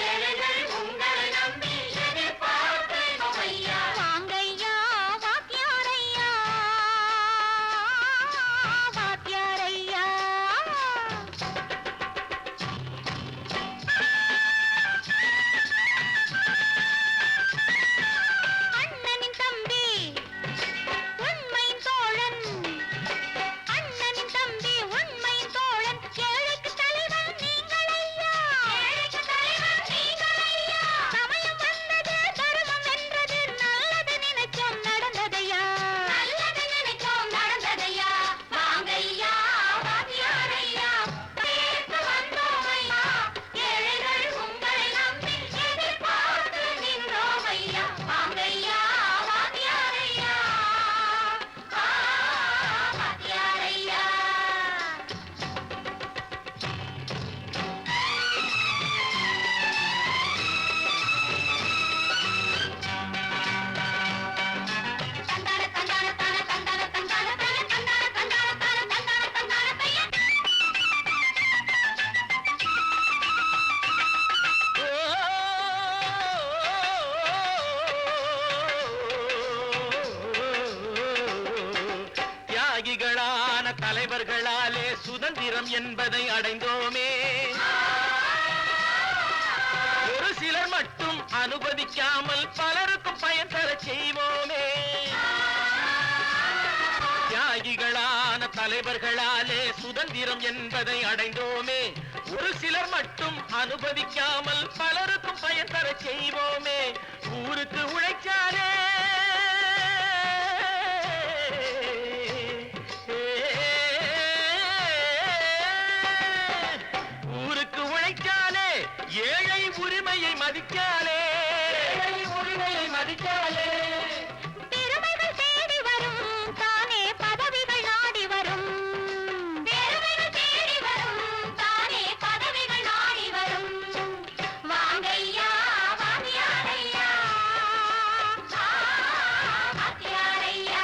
ஏழைகள் உங்களை நம்பி எதிர்பார்த்து நின்றோம் ஐயா. வாங்கையா வாத்தியாரையா, அனுமதிக்காமல் பலருக்கும் பயன் தர செய்வோமே. தியாகிகளான தலைவர்களாலே சுதந்திரம் என்பதை அடைந்தோமே. ஒரு சிலர் மட்டும் அனுமதிக்காமல் பலருக்கும் பயன் தர செய்வோமே. ஊருக்கு உழைச்சாலே ஏழை உரிமையை மதிக்காலே, உரிமையை மதிக்காலே. பெருமைகள் தேடி வரும் தானே பதவிகள் நாடி வரும். பெருமைகள் தேடி வரும் தானே பதவிகள் நாடி வரும். வாங்கையா வாங்கியாரையா வாங்கியாரையா.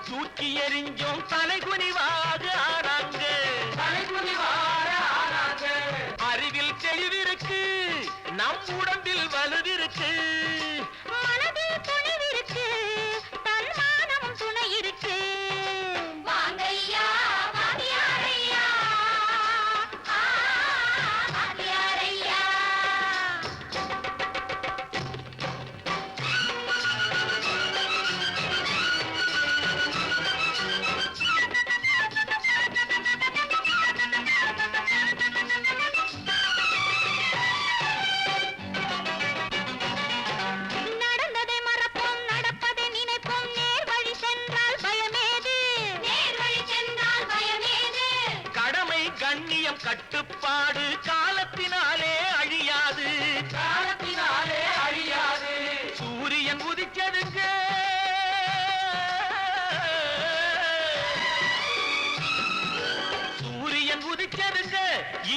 தூக்கி எறிஞ்சோம் தலைகுனிவாக ஆனாங்க, தலைகுனிவாக ஆனாங்க. அறிவில் தெளிவிருக்கு, நம் உடம்பில் வலுவிருக்கு, மனதில் துணிவிருக்கு, தன்மானம் துணை இருக்கு. வாங்கையா வாங்கியாரையா வாங்கியாரையா. கண்ணியம் கட்டுப்பாடு காலத்தினாலே அழியாது, காலத்தினாலே அழியாது. சூரியன் உதிச்சதுங்க, சூரியன் உதிச்சதுங்க,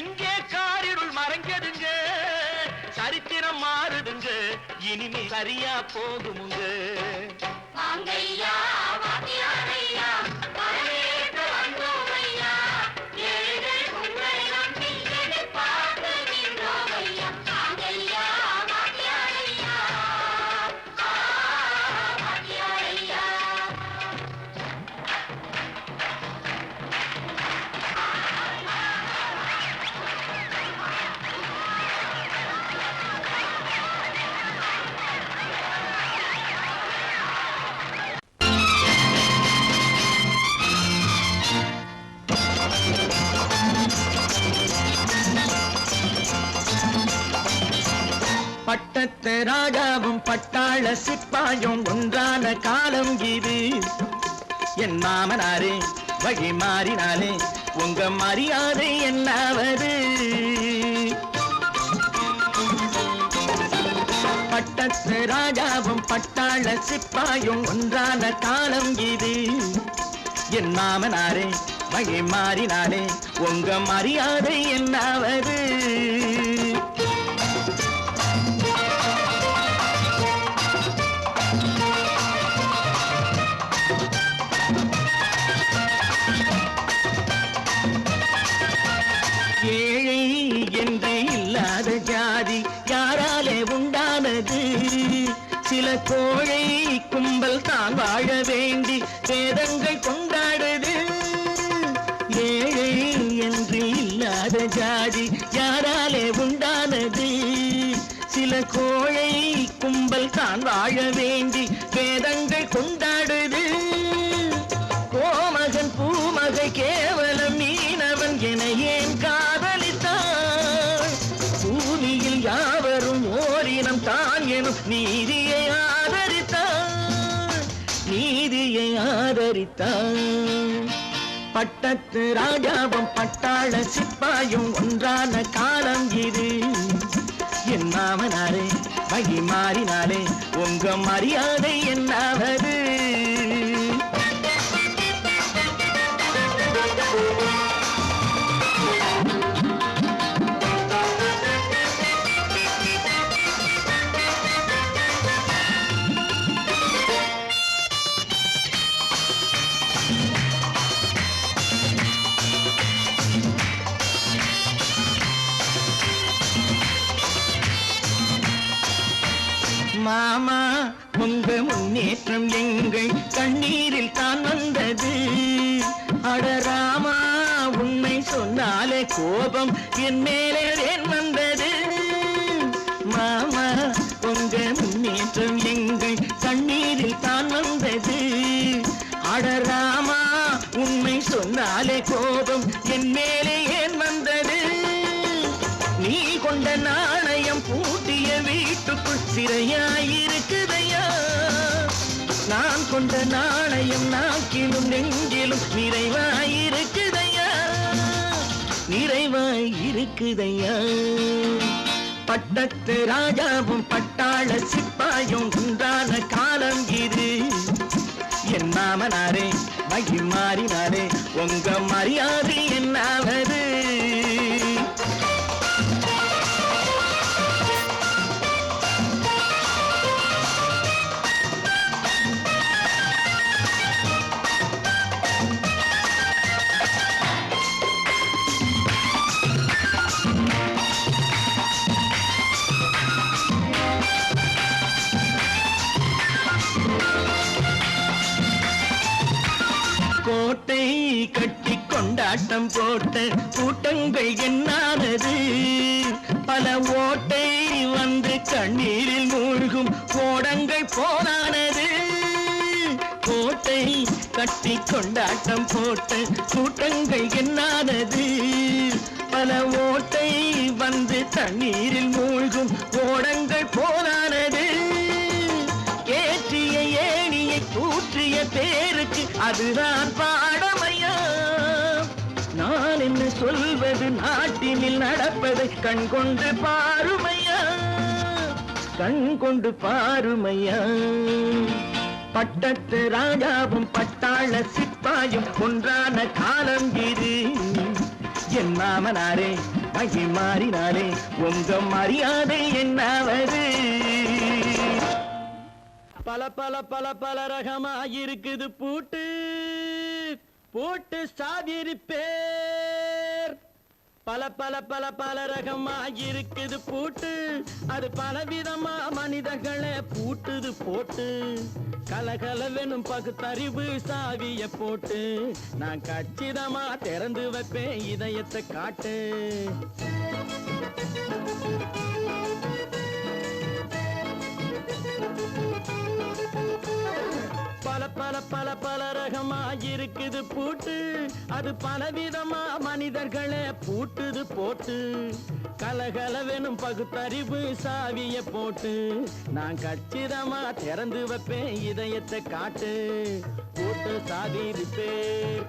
இங்கே காரிருள் மறைஞ்சதுங்க. சரித்திரம் மாறுதுங்க, இனிமே சரியா போகுமுங்க. வாங்கையா வாங்கியாரையா வரவேற்று வந்தோமையா. ஏழைகள் உங்களை நம்பி எதிர்பார்த்து நின்றோமையா. வாங்கையா வாங்கியாரையா வாங்கியாரையா. பட்டத்து ராஜாவும் பட்டாள சிப்பாயும் ஒன்றான காலம் இது. என் மாமனாரே வழி மாறினாலே உங்க மரியாதை என்னாவது? பட்டத்து ராஜாவும் பட்டாள சிப்பாயும் ஒன்றான காலம் இது. என் மாமனாரே வழி மாறினாலே உங்க மரியாதை என்னாவது? ஏழை என்று இல்லாத ஜாதி யாராலே உண்டானது? சில கோழை கும்பல் தான் வாழ வேண்டி வேதங்கள் கொண்டாடுது. ஏழை என்று இல்லாத ஜாதி யாராலே உண்டானது? சில கோழை கும்பல் தான் வாழ வேண்டி வேதங்கள் கொண்டாடுது. கோமகன் பூமகை கேவலம் மீனவன் என ஏன் காதலித்தான்? பூமியில் யாவரும் ஓரினம் தான் எனும் நீதியை ஆதரித்தான், நீதியை ஆதரித்தான். பட்டத்து ராஜாவும் பட்டாள சிப்பாயும் ஒன்றான காலம் இது. என் மாமனாரே வழி மாறினாலே உங்க மரியாதை என்னாவது? கோபம் என் மேலே ஏன் வந்தது மாமா உங்க முன்னேற்றம் எங்கள் கண்ணீரில் தான் வந்தது அடராமா உண்மை சொன்னாலே கோபம் என் மேலே ஏன் வந்தது நீ கொண்ட நாணயம் பூட்டிய வீட்டுக்குள் சிறையாயிருக்குதையா நான் கொண்ட நாணயம் நாக்கிலும் நெஞ்சிலும் நிறைவாயிருக்குதையா நிறைவாயிருக்குதையா பட்டத்து ராஜாவும் பட்டாள சிப்பாயும் உண்டான காலம் இது என் மாமனாரே மகி மாறினாரே உங்க மரியாதை என்னாவது கோட்டை கட்டி கொண்டாட்டம் போட்ட கூட்டங்கள் என்னானது பல ஓட்டை வந்து கண்ணீரில் மூழ்கும் கோடங்கள் போனானது கோட்டை கட்டி கொண்டாட்டம் போட்ட கூட்டங்கள் என்னானது பல ஓட்டை வந்து தண்ணீரில் மூழ்கும் கோடங்கள் போனானது ஏற்றிய ஏணியை கூற்றிய பேருக்கு அதுதான் பாடமையா நான் என்ன சொல்வது நாட்டினில் நடப்பதை கண் கொண்டு பாருமையா கண் கொண்டு பாருமையா பட்டத்து ராஜாவும் பட்டாள சிப்பாயும் ஒன்றான காலம் இது என் மாமனாரே மகி மாறினாரே உங்க மரியாதை என்னாவது பல பல பல பல ரகமா இருக்குது பூட்டு பூட்டு சாவிரி பேர் பல பல பல பல ரகமா இருக்குது பூட்டு அது பலவிதமா மனிதர்களை பூட்டுது போட்டு கலகலவெனும் பகுத்தறிவு சாவிய போட்டு நான் கச்சிதமா திறந்து வைப்பேன் இதயத்தை காட்டு பல பல பல பல ரகமா இருக்குது பூட்டு அது பலவிதமா மனிதர்களை பூட்டுது போட்டு கலகலவெனும் பகுத்தறிவு சாவிய போட்டு நான் கச்சிதமா திறந்து வைப்பேன் இதயத்தை காட்டு பூட்டு சாவி ரிப்பேர்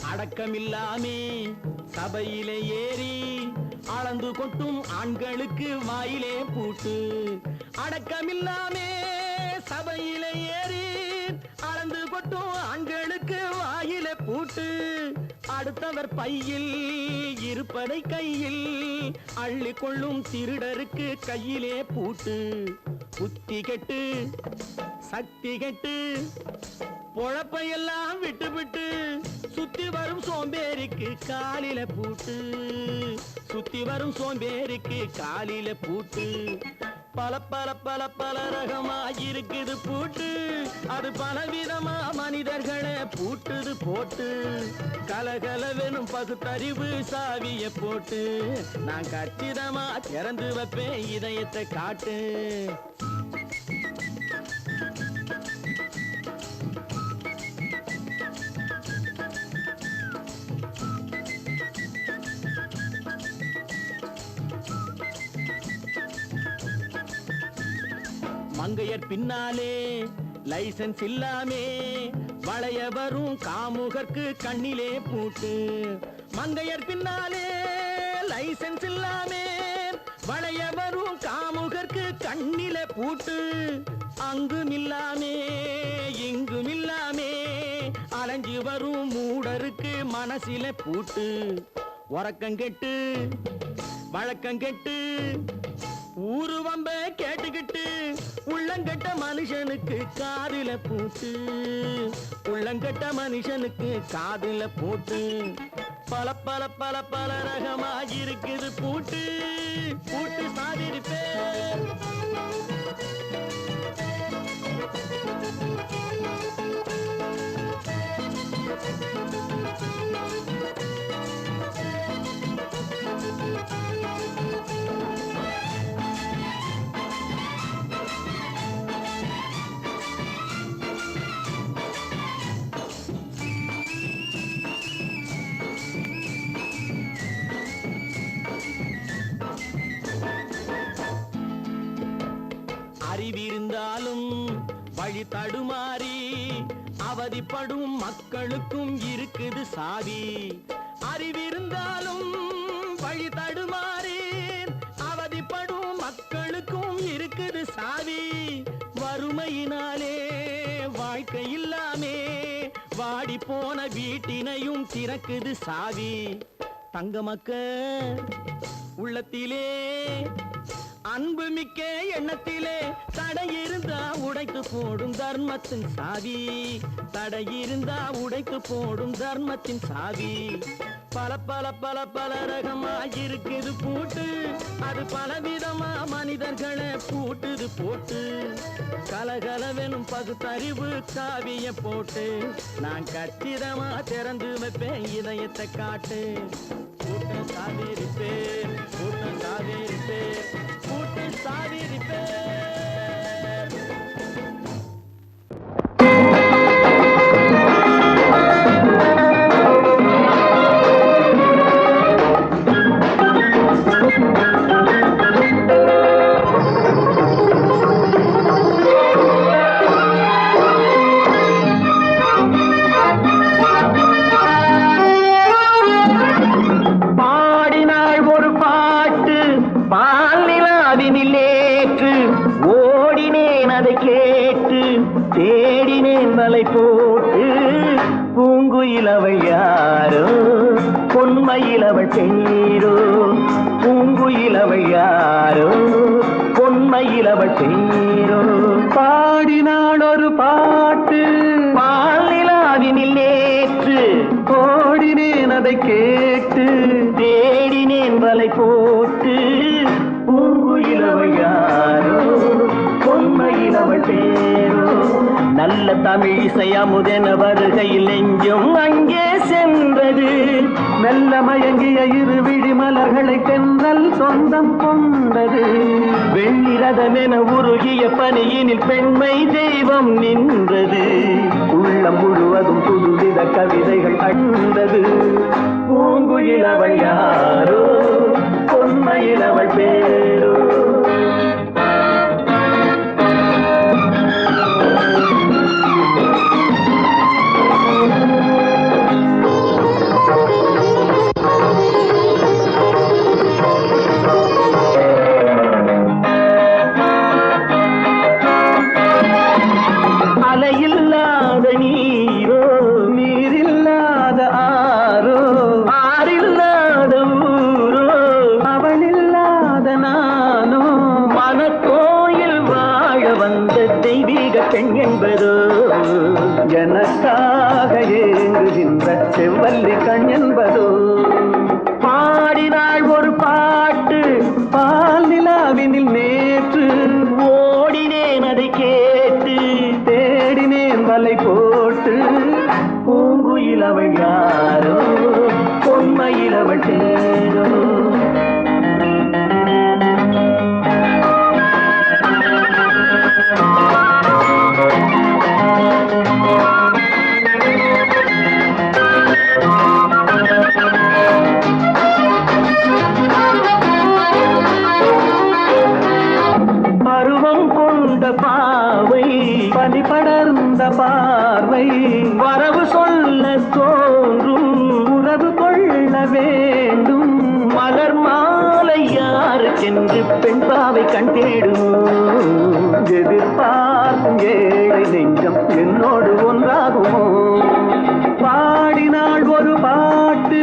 அடக்கமில்லாமே சபையிலே ஏறி அளந்து கொட்டும் ஆண்களுக்கு வாயிலே பூட்டு அடக்கமில்லாமே சபையிலே ஏறி அளந்து கொட்டும் ஆண்களுக்கு வாயிலே பூட்டு அடுத்தவர் பையில் இருப்பதை கையில் அள்ளி கொள்ளும் திருடருக்கு கையிலே பூட்டு புத்தி கெட்டு சக்தி கெட்டு பொழப்பையெல்லாம் விட்டு விட்டு சுத்தி வரும் சோம்பேறிக்கு காலில பூட்டு சுத்தி வரும் சோம்பேறிக்கு காலில பூட்டு பல பல பல பல ரகமா இருக்குது பூட்டு அது பலவிதமா மனிதர்களை பூட்டுது போட்டு கலகலவெனும் பகுத்தறிவு சாவிய போட்டு நான் கச்சிதமா திறந்து வைப்பேன் இதயத்தை காட்டு மங்கையர் பின்னாலே லைசன்ஸ் இல்லாமே வளைய வரும் காமுகர்க்கு கண்ணிலே பூட்டு மங்கையர் பின்னாலே லைசன்ஸ் இல்லாமே வளைய வரும் காமுகர்க்கு கண்ணிலே பூட்டு அங்கும் இல்லாமே இங்கும் இல்லாமே அலைஞ்சு வரும் மூடருக்கு மனசில பூட்டு உறக்கம் கெட்டு வழக்கம் கெட்டு ஊரு வம்ப கேட்டுக்கிட்டு உள்ளங்கட்ட மனுஷனுக்கு காதுல பூட்டு உள்ளங்கட்ட மனுஷனுக்கு காதுல பூட்டு பல பல பல பல ரகமா இருக்குது பூட்டு பூட்டு சாதிருப்பே அறிவிருந்தாலும் வழி தடுமாறி அவதிப்படும் மக்களுக்கும் இருக்குது சாதி அறிவிருந்தாலும் வழி தடுமாறி அவதிப்படும் மக்களுக்கும் இருக்குது சாதி வறுமையினாலே வாழ்க்கை இல்லாமே வாடி போன வீட்டினையும் திறக்குது சாவி தங்க மக்க உள்ளத்திலே அன்பு மிக்க எண்ணத்திலே தடை இருந்தா உடைத்து போடும் தர்மத்தின் சாவி தடை இருந்தா உடைத்து போடும் தர்மத்தின் சாவி பல பல பல பல ரகமா இருக்குது பூட்டு அது பலவிதமா மனிதர்களை பூட்டுது போட்டு கலகலவெனும் பகுத்தறிவு காவிய போட்டு நான் கச்சிதமா திறந்து வைப்பேன் இதயத்தை காட்டு கூட்டம் சாதிருப்பேன் கூட்டம் சாதிருப்பேன் கூட்டு சாதிருப்பேன் தேடினேன் வலை போட்டு பூங்குயிலவள் யாரோ பொன்மையிலவள் பேரோ பூங்குயிலவள் யாரோ பொன்மையிலவள் பேரோ பாடினாள் ஒரு பாட்டு பாலிலாவினில் நேற்று ஓடினேன் அதை கேட்டு தேடினேன் வலை போட்டு பூங்குயிலவள் யாரோ பொன்மையிலவள் பேரோ நல்ல தமிழ் இசை அமுதென வருகையில் நெஞ்சும் அங்கே சென்றது மெல்ல மயங்கிய இரு விழி மலர்களை தென்றல் சொந்தம் கொண்டது வெள்ளிரதமென உருகிய பனியினில் பெண்மை தெய்வம் நின்றது உள்ளம் முழுவதும் புதுவித கவிதைகள் அண்டது பூங்குயிலவள் யாரோ பொன்மையிலவள் பேரோ அலையில்லாத நீரோ நீரில்லாத ஆரோ ஆறில்லாத ஊரோ அவளில்லாத நானோ மனக்கோயில் வாழ வந்த தெய்வீக பெண் என்பதோ எனக்காக ஏங்குகின்ற செவ்வல்லி கண் என்பதோ பாடினாள் ஒரு பாட்டு பால் நிலாவினில் நேற்று ஓடினேன் அதை கேட்டு தேடினேன் வலை போட்டு பூங்குயிலவள் யாரோ பொன்மையிலவள் பேரோ பாவை பனி படர்ந்த பார்வை வரவு சொல்ல தோன்றும் உறவு கொள்ள வேண்டும் மலர் மாலை யாருக்கென்று பெண் பாவை கண் தேடும் எதிர்பார்க்கும் ஏழை நெஞ்சம் என்னோடு ஒன்றாகுமோ பாடினாள் ஒரு பாட்டு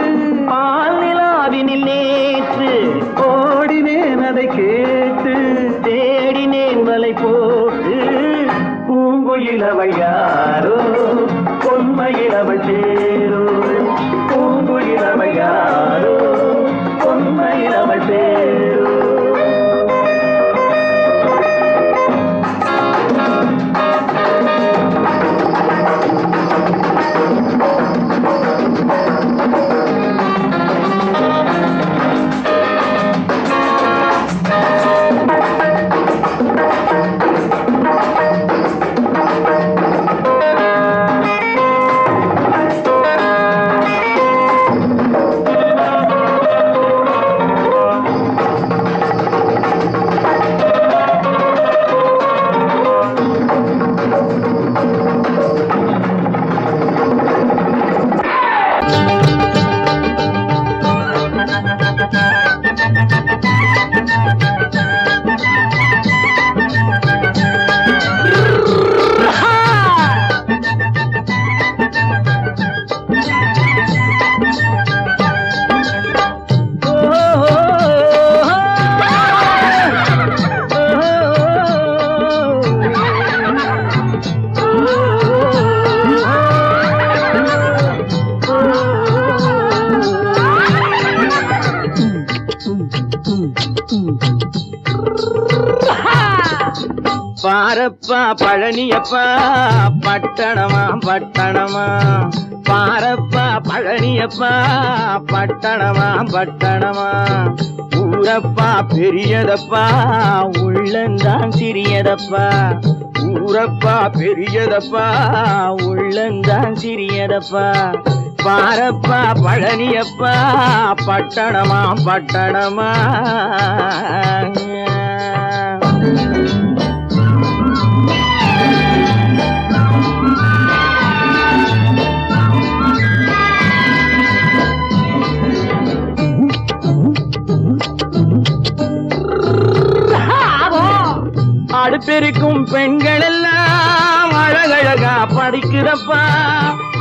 பால் நிலா பூங்குயிலவள் யாரோ பொன்மையிலவள் சேரோ பூங்குயிலவள் யாரோ பொன்மையிலவள் சேரோ பாரப்பா பழனியப்பா பட்டணமா பட்டணமா பாரப்பா பழனியப்பா பட்டணமா பட்டணமா ஊரப்பா பெரியதப்பா உள்ளந்தான் சிறியதப்பா ஊரப்பா பெரியதப்பா உள்ளந்தான் சிறியதப்பா பாரப்பா பழனியப்பா பட்டணமா பட்டணமா அடுப்பெருக்கும் பெண்கள் எல்லாம் அழகழகா படிக்கிறப்பா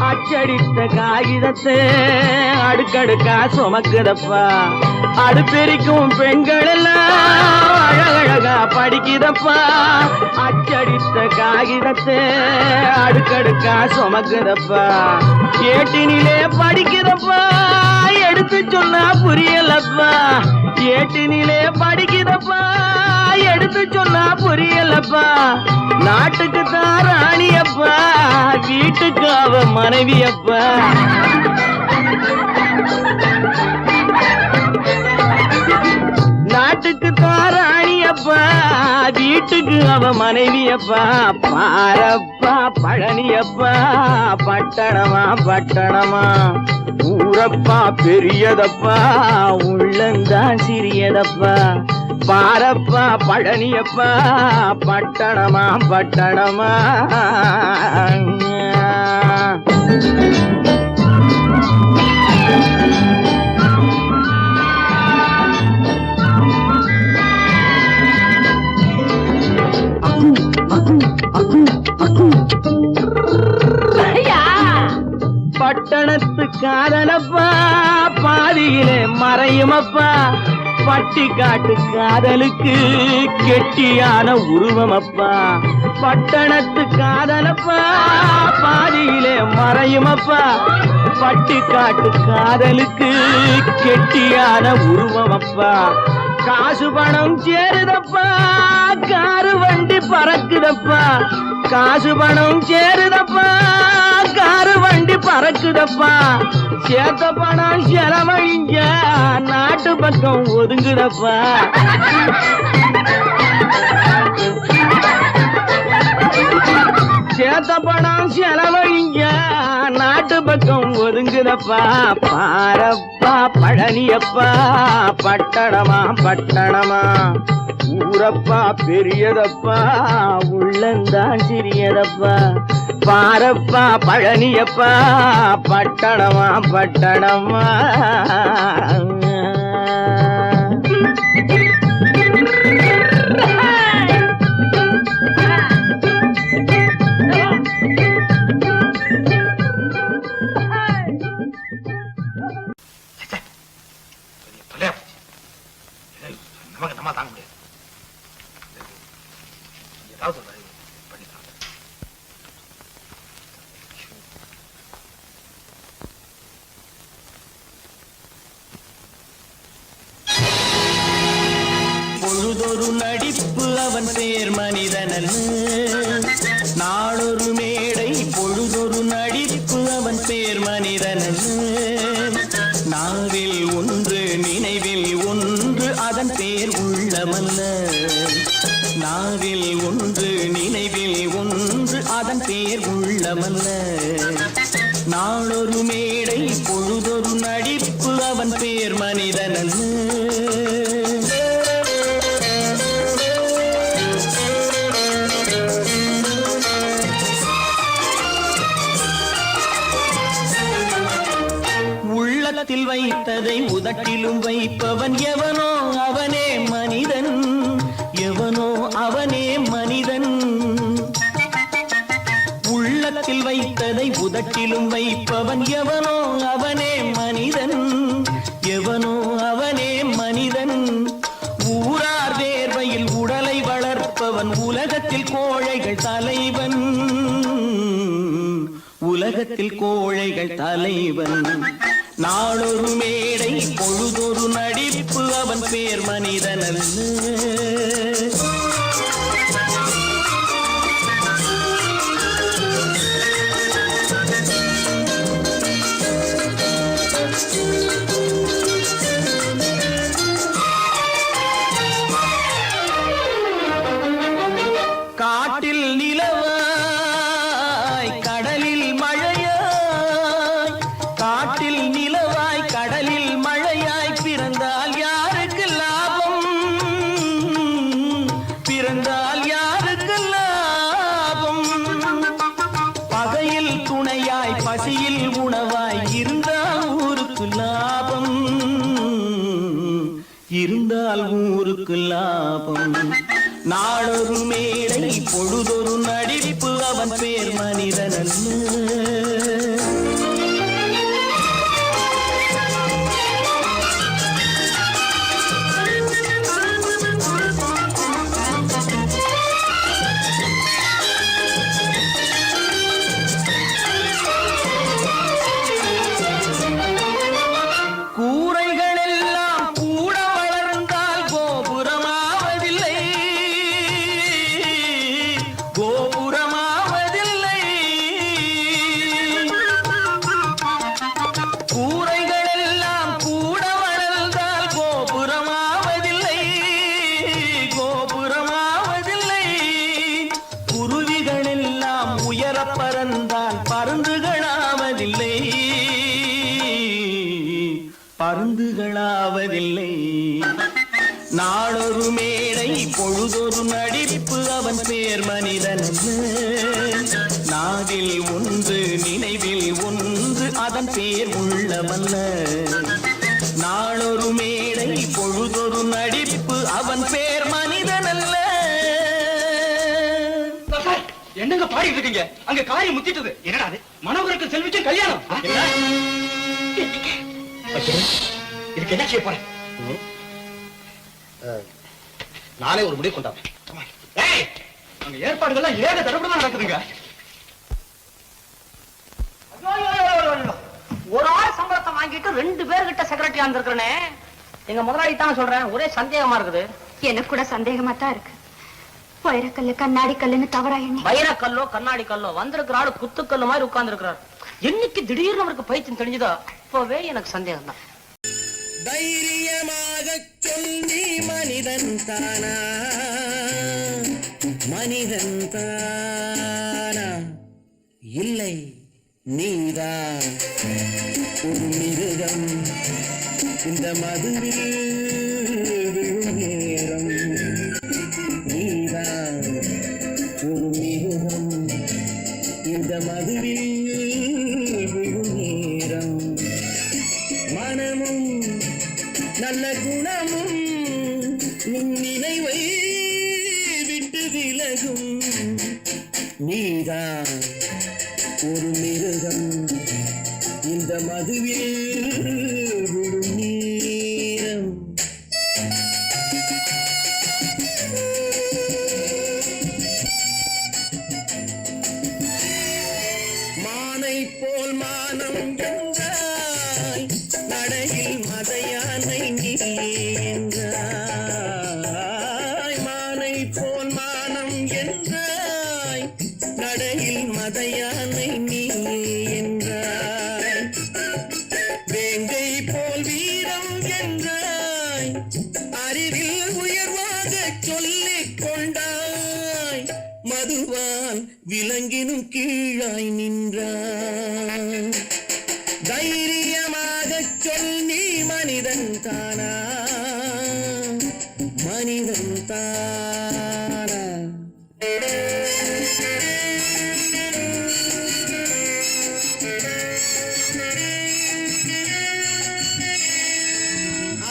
அச்சடித்த காகிதத்தை அடுக்கடுக்கா சுமக்குதப்பா அடுப்பெருக்கும் பெண்கள் எல்லாம் அழகழகா படிக்கிறப்பா அச்சடித்த காகிதத்தை அடுக்கடுக்கா சுமக்குதப்பா ஏட்டினிலே படிக்கிறப்பா எடுத்து சொன்னா புரியலப்பா ஏட்டினிலே படிக்கிறப்பா எடுத்து சொன்னா புரியலப்பா நாட்டுக்கு தான் ராணியப்பா வீட்டுக்கு அவ மனைவியப்பா நாட்டுக்கு தான் ராணியப்பா வீட்டுக்கு அவ மனைவியப்பா பாரப்பா பழனியப்பா பட்டணமா பட்டணமா ஊரப்பா பெரியதப்பா உள்ளந்தான் சிறியதப்பா பாரப்பா பழனியப்பா பட்டணமா பட்டணமா பட்டணத்து காதலப்பா பாதியிலே மறையுமப்பா பட்டி காட்டு காதலுக்கு கெட்டியான உருவமப்பா பட்டணத்து காதலப்பா பாதியிலே மறையுமப்பா பட்டி காட்டு காதலுக்கு கெட்டியான உருவமப்பா காசு பணம் சேருதப்பா காரு வண்டி பறக்குதப்பா காசு பணம் சேருதப்பா காரு வண்டி பறக்குதப்பா சேத்த பணம் செலவழிஞ்ச நாட்டு பக்கம் ஒதுங்குதப்பா சேத்த பணம் செலவழிஞ்ச நாட்டு பக்கம் ஒதுங்குதப்பா பாரப்பா பழனியப்பா பட்டணமா பட்டணமா ஊரப்பா பெரியதப்பா உள்ளந்தான் சிறியதப்பா பாரப்பா பழனியப்பா பட்டணமா பட்டணமா நமக்கு தாங்க முடியாது. ஏதாவது பண்ணிக்கலாம். பேர் மனிதனல்ல. நாளொரு மேடை பொழுதொரு நடிப்பு அவன் பேர் மனிதனல்ல. நாவில் ஒன்று நினைவில் ஒன்று அதன் பேர் உள்ளமல்ல. நாவில் ஒன்று நினைவில் ஒன்று அதன் பேர் உள்ளமல்ல. நாளொரு மேடை பொழுதொரு நடிப்பு அவன் பேர் மனிதனல்ல. உள்ளத்தில் வைத்ததை உதட்டிலும் வைப்பவன் எவனோ அவனே மனிதன். எவனோ அவனே மனிதன். உள்ளத்தில் வைத்ததை உதட்டிலும் வைப்பவன் எவனோ அவனே மனிதன். எவனோ அவனே மனிதன். ஊரார் வேர்வையில் உடலை வளர்ப்பவன் உலகத்தில் கோழைகள் தலைவன். உலகத்தில் கோழைகள் தலைவன். நாளொரு மேடை பொழுதொரு நடிப்பு அவன் பேர் மனிதனல்ல. காட்டில் நிலவாய் கடலில் மழையாய். காட்டில் நிலவாய் கடலில் மழையாய் பிறந்தால் யாருக்கு லாபம்? பிறந்தால் யாருக்கு லாபம்? பகையில் துணையாய் பசியில் உணவாய் இருந்தால் ஊருக்கு லாபம். இருந்தால் ஊருக்கு லாபம். நாளொரு மேடை பொழுதொரு நடிப்பு அவன் பேர் மனிதனல்ல. கூரைகள் எல்லாம் கூட வளர்ந்தால் கோபுரமாவதில்லை. கோபுரமாவதில்லை. கூரைகள் எல்லாம் கூட வளர்ந்தால் கோபுரமாவதில்லை. கோபுரமாவதில்லை. குருவிகள் எல்லாம் உயர பறந்தால் பருந்துகளாவதில்லை. பருந்துகளாவதில்லை. நாளொரு மேடை பொழுதொரு நடிப்பு அவன் பேர் மனிதனல்ல. நாவில் ஒன்று நினைவில் ஒன்று அதன் பேர் உள்ளமல்ல. நாளொரு மேடை பொழுதொரு நடிப்பு அவன் பேர் மனிதனல்ல. என்னங்க பாடிட்டு இருக்கீங்க? அங்க காரியம் முத்திட்டது. என்னடா அது? மனோகருக்கு செல்விக்கு கல்யாணம். இதுக்கு என்ன செய்ய போறேன்? நாளை ஒரு முடிவு கொண்டாங்க. அங்க ஏற்பாடுகள்லாம் ஏக தடபடமா நடக்குதுங்க. ஒரு ஆள் சம்பளத்தை வாங்கிட்டு 2 பேர்கிட்ட செக்ரட்டரியா இருந்திருக்கிறனே. எங்க முதலாளி தான் சொல்றேன், ஒரே சந்தேகமா இருக்குது. எனக்கு கூட சந்தேகமா தான் இருக்கு. வைரக்கல்லு கண்ணாடி கல்லுன்னு தவறா எண்ணி வைரக்கல்லோ கண்ணாடி கல்லோ வந்திருக்கிற ஆளு குத்துக்கல்லு மாதிரி உட்கார்ந்து இருக்கிறார். என்னைக்கு திடீர்னு அவருக்கு பைத்தியம் தெரிஞ்சதோ அப்பவே எனக்கு சந்தேகம் தான். தைரியமாக சொல்லி மனிதன் தானா? மனிதன் தானா? இல்லை, நீதான் ஒரு மிருகம். இந்த மதுவில் விழும் நேரம் நீதான் ஒரு மிருகம். இந்த மதுவில் விழும் நேரம் மனமும் நல்ல குணமும் உன் நினைவை விட்டு விலகும். நீதான் ஒரு மிருகம். இந்த மதுவில் விழும் நேரம். மானை போல் மானம் என்றாய், நடையில் மதையானை நீ என்றாய். மானை போல் மலையில் மத யானை நீ என்றாய், வேங்கை போல் வீரம் என்றாய், அறிவில் உயர்வாக சொல்லிக் கொண்டாய், மதுவால் விலங்கினும் கீழாய் நின்றாய். தைரியமாகச் சொல் நீ மனிதன் தானா, மனிதன் தானா?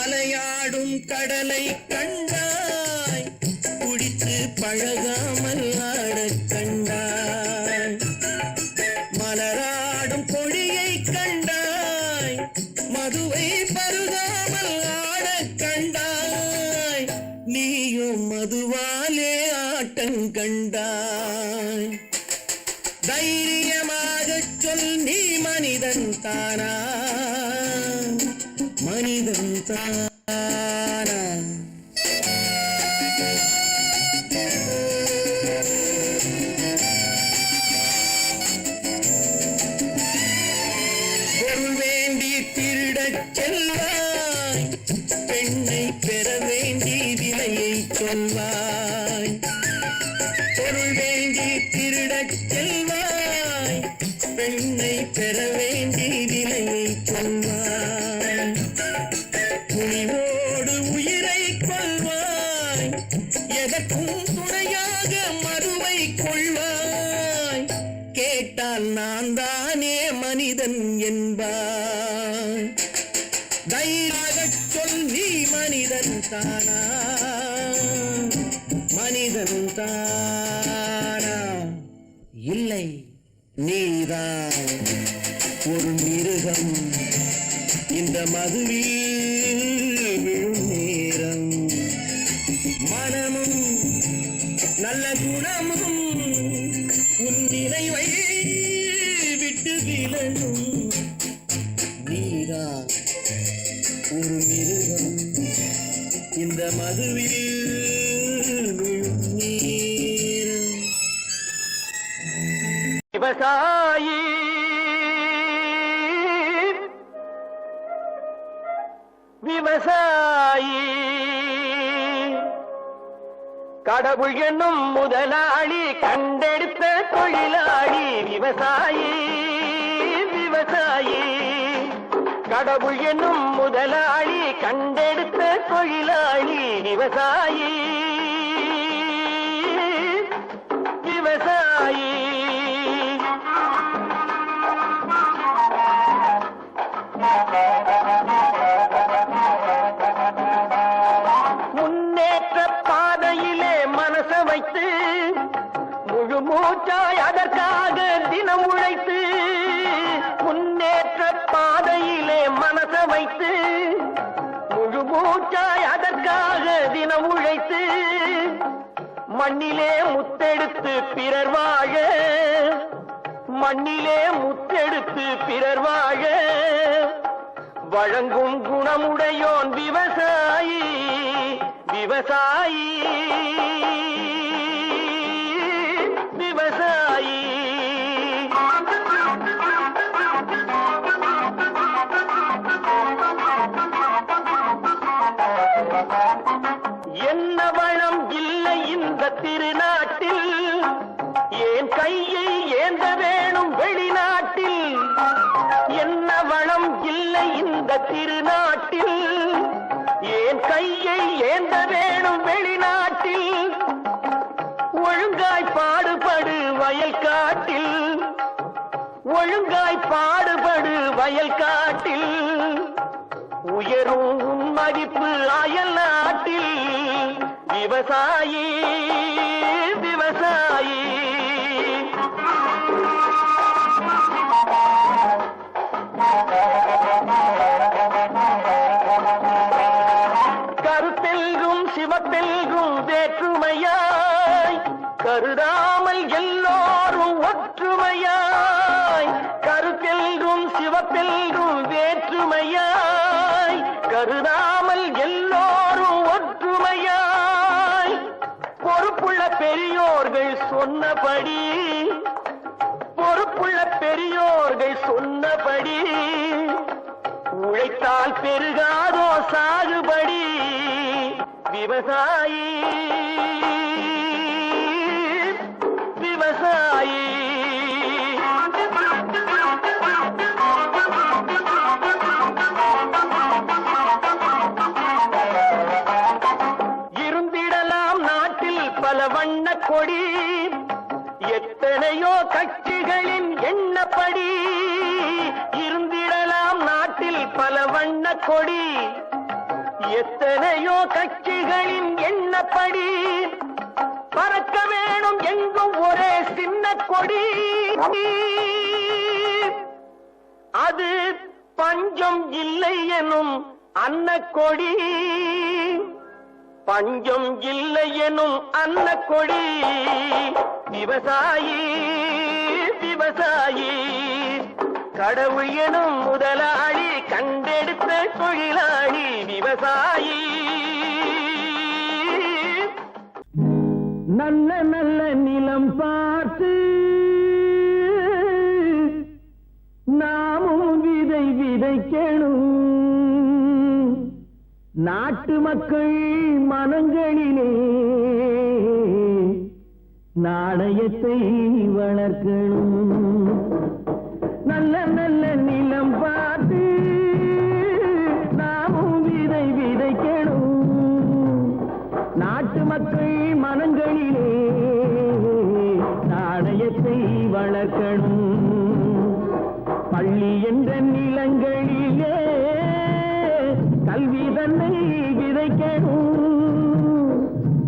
அலையாடும் கடலை கண்டாய், குடித்து பழகாமல் ஆடக் கண்டாய், மலராடும் கொடியை கண்டாய், மதுவை பருகாமல் ஆடக் கண்டாய், நீயும் மதுவாலே ஆட்டம் கண்டாய். தைரியமாகச் சொல் நீ மனிதன் தானா, மனிதன் தானா? பொருள் வேண்டி திருடச் செல்வாய், பெண்ணை பெற வேண்டி விலையை சொல்வாய். பொருள் வேண்டி திருடச் செல்வாய், பெண்ணை பெற வேண்டி விலையை சொல்வாய். துணிவோடு உயிரை கொள்வாய், எதற்கும் துணையாக மறுவை கொள்வாய். கேட்டால் நான் தானே மனிதன் என்பாய். தைரியமாகச் சொல் நீ மனிதன் தானா, மனிதன் தானா? இல்லை, நீதான் ஒரு மிருகம். இந்த மதுவில் விழும் நேரம், மனமும் நல்ல குணமும் உன் நினைவை விட்டு விலகும். நீதான் ஒரு மிருகம், இந்த மதுவில் விழும் நேரம். விவசாயி விவசாயி கடவுள் என்னும் முதலாளி கண்டெடுத்த தொழிலாளி. விவசாயி விவசாயி கடவுள் என்னும் முதலாளி கண்டெடுத்த தொழிலாளி. விவசாயி விவசாயி முன்னேற்ற பாதையிலே மனச வைத்து முழு மூச்சாய் அதற்காக தினம் உழைத்து, முன்னேற்ற பாதையிலே மனச வைத்து முழு மூச்சாய் அதற்காக தினம் உழைத்து, மண்ணிலே முத்தெடுத்து பிறர் வாழ, மண்ணிலே முத்தெடுத்து பிறர் வாழ வழங்கும் குணமுடையோன் விவசாயி. விவசாயி விவசாயி என்ன வளம் இல்லை இந்த திருநாட்டில், ஏன் கையை ஏந்த வேணும் வெளிநாட்டில். என்ன வளம் இல்லை இந்த திருநாட்டில், ஏன் கையை ஏந்த வேணும் வெளிநாட்டில். ஒழுங்காய் பாடுபடு வயல் காட்டில், ஒழுங்காய் பாடுபடு வயல் காட்டில். உயரும் உன் மதிப்பு அயல் நாட்டில். விவசாயி விவசாயி கருத்தெல்கும் சிவத்தெல்கும் வேற்றுமையாய் கருதாமல் எல்லோரும் ஒற்றுமையாய். கருத்தெல்கும் சிவத்தெல்கும் வேற்றுமையாய் கருதாமல் எல்லோரும் ஒற்றுமையாய். பொறுப்புள்ள பெரியோர்கள் சொன்னபடி உள்ளபடி உழைத்தால் பெருகாதோ சாகுபடி விவசாயி விவசாயி இருந்திடலாம் நாட்டில் பல வண்ண கொடி எத்தனையோ கட்சிகளின் எண்ணப்படி இருந்திடலாம் நாட்டில் பல வண்ண கொடி எத்தனையோ கட்சிகளின் எண்ணப்படி பறக்க வேணும் எங்கும் ஒரே சின்ன கொடி அது பஞ்சம் இல்லை எனும் அன்னக்கொடி பஞ்சம் இல்லை எனும் அன்னக்கொடி விவசாயி விவசாயி கடவுள் எனும் முதலாளி கண்டெடுத்த தொழிலாளி விவசாயி நல்ல நல்ல நிலம் பார்த்து நாமும் விதை விதைக்கணும் நாட்டு மக்கள் மனங்களிலே நாணயத்தை வளர்க்கணும் நல்ல நல்ல நிலம் பார்த்து நாமும் விதை விதைக்கணும் நாட்டு மக்கள் மனங்களிலே நாணயத்தை வளர்க்கணும் பள்ளி என்ற நிலங்களிலே கல்வி தன்னை விதைக்கணும்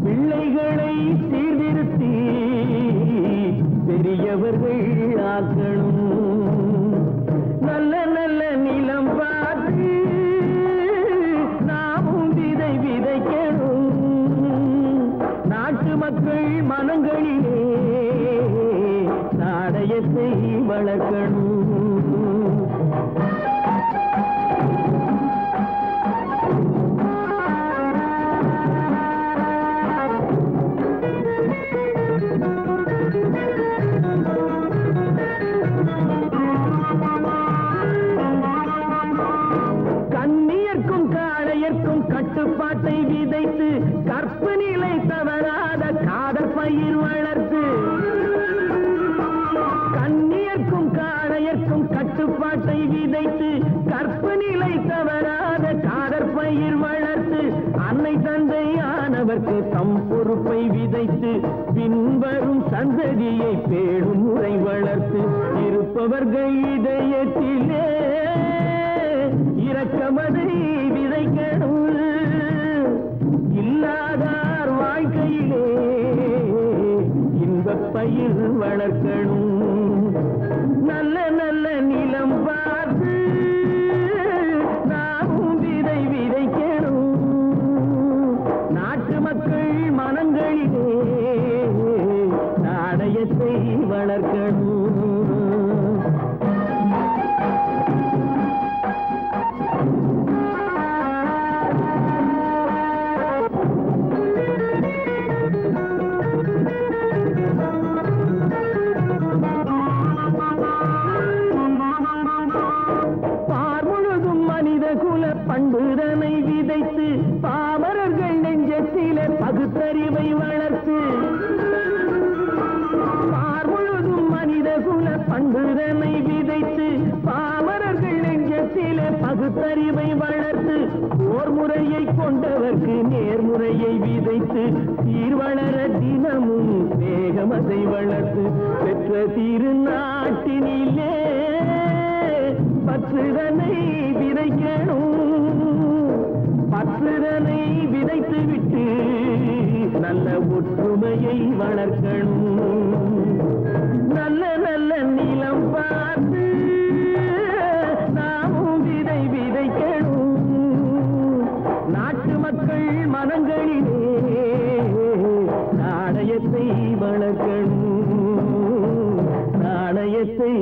பிள்ளைகளை சீர்திருத்தி பெரியவர்கள் ஆக்கணும் நல்ல நல்ல நிலம் பார்த்து நாமும் விதை விதைக்கணும் நாட்டு மக்கள் மனங்களிலே நாணயத்தை வளர்க்கணும் கட்டுப்பாட்டை விதைத்து கற்பு நிலை தவறாத காதல் பயிர் வளர்த்து கண்ணியர்க்கும் காளையர்க்கும் கட்டுப்பாட்டை விதைத்து கற்பு நிலை தவறாத காதல் பயிர் வளர்த்து அன்னை தந்தையானவர்க்கு தம் பொறுப்பை விதைத்து பின்வரும் சந்ததியை பேணும் முறை வளர்த்து இருப்பவர்கள் இதயத்திலே இரக்கமதை விதைக்கணும் இல்லாதார் வாழ்க்கையிலே இன்பப் பயிர் வளர்க்கணும் நல்ல நல்ல நிலம் பார்த்து நாமும் விதை விதைக்கணும் நாட்டு மக்கள் மனங்களிலே நாணயத்தை வளர்க்கணும் பண்புதனை விதைத்து பாமரர்கள் நெஞ்சத்திலே பகுத்தறிவை வளர்த்து பார் முழுதும் மனித குல பண்புதனை விதைத்து பாமரர்கள் நெஞ்சத்திலே பகுத்தறிவை வளர்த்து ஓர் முறையை கொண்டவர்க்கு நேர்முறையை விதைத்து சீர் வளர தினமும் வேகமதை வளர்த்து பெற்ற திருநாட்டினிலே பற்றுதனை விதைக்கணும் பற்றுதனை விதைத்து விட்டு நல்ல ஒற்றுமையை வளர்க்கணும் நல்ல நல்ல நிலம் பார்த்து நாமும் விதை விதைக்கணும் நாட்டு மக்கள் மனங்களிலே நாணயத்தை வளர்க்கணும் நாணயத்தை